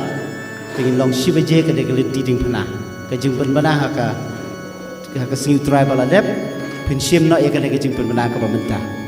pengin long sibaje kade kalin tiding pana kajing penbana haka Sngi utrai baladep pinsim no ya kade kajing penbana ka pamenta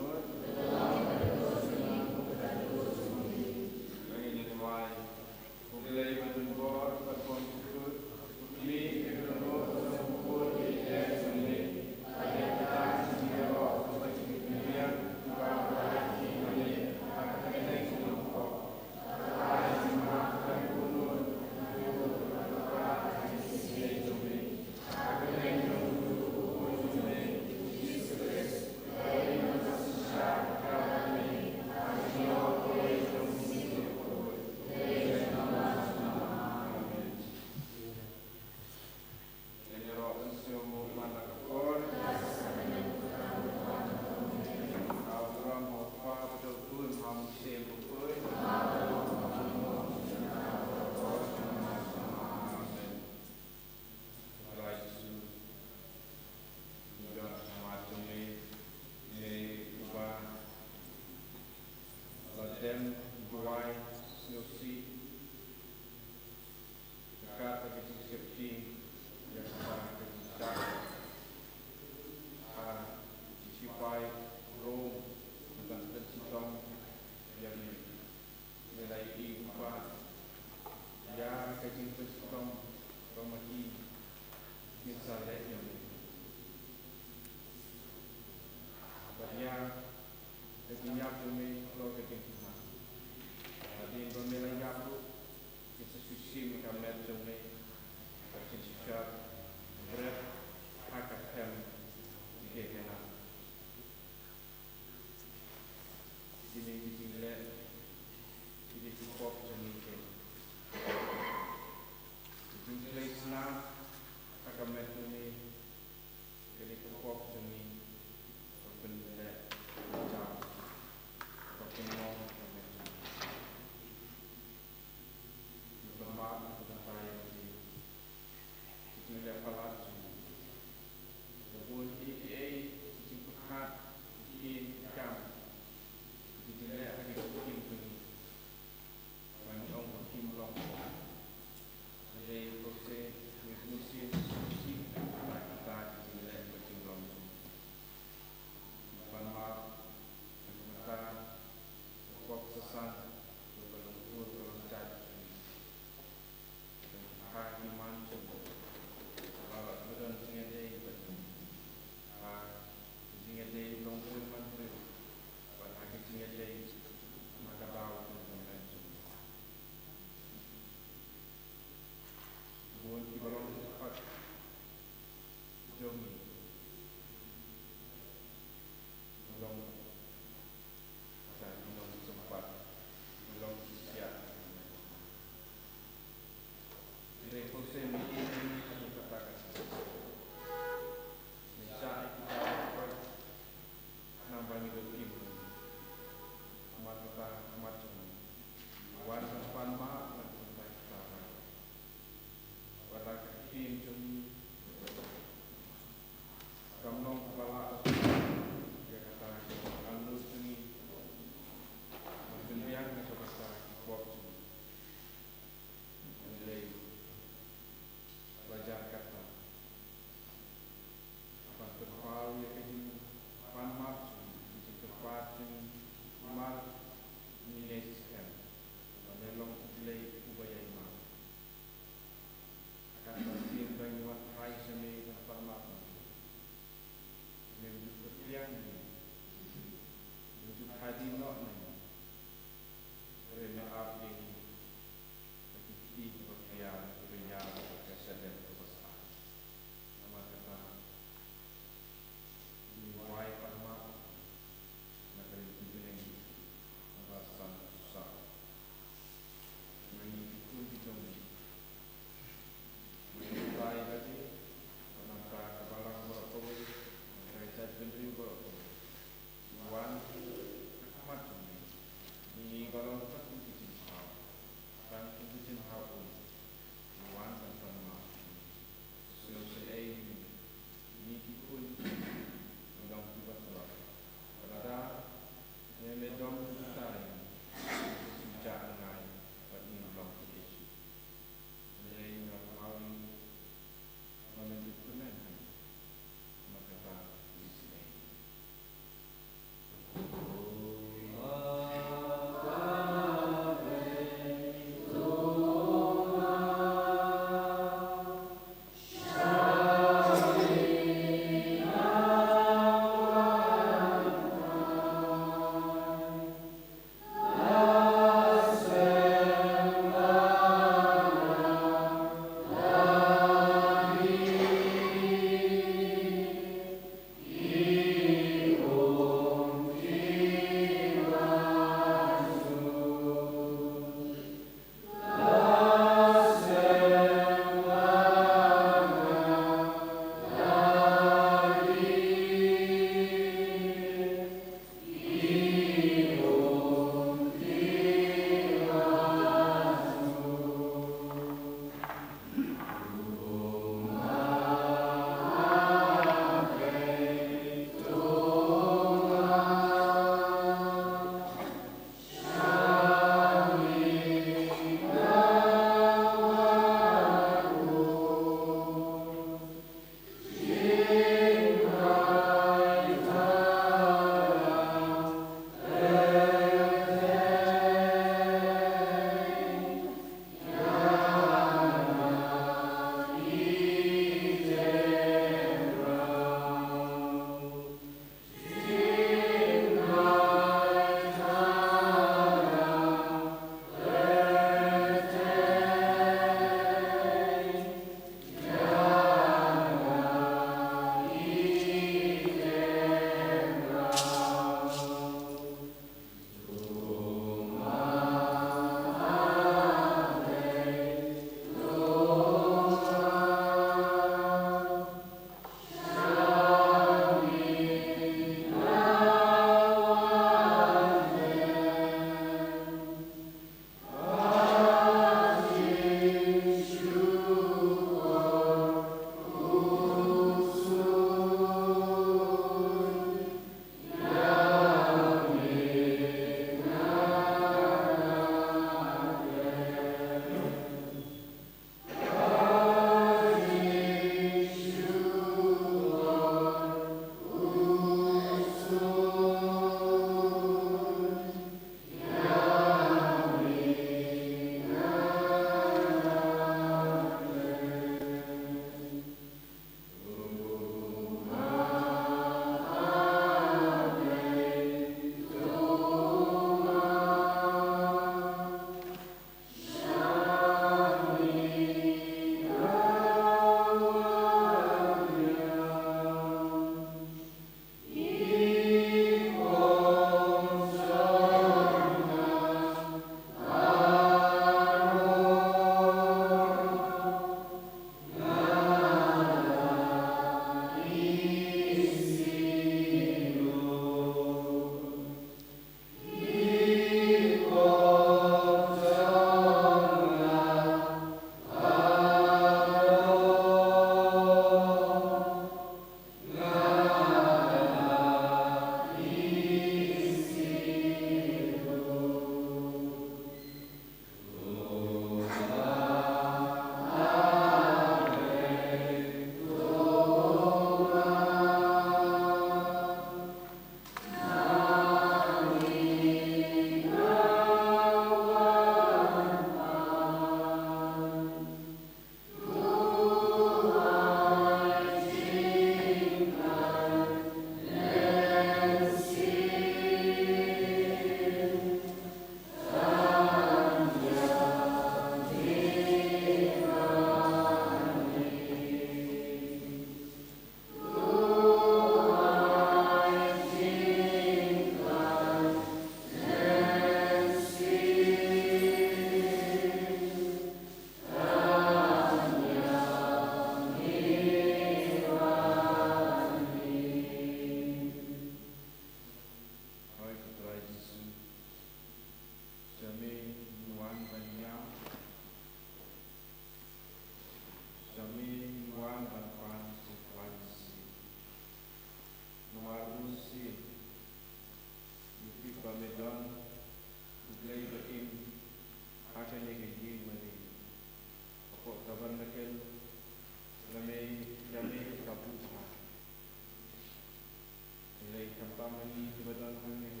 kampa mani kibatan hang yang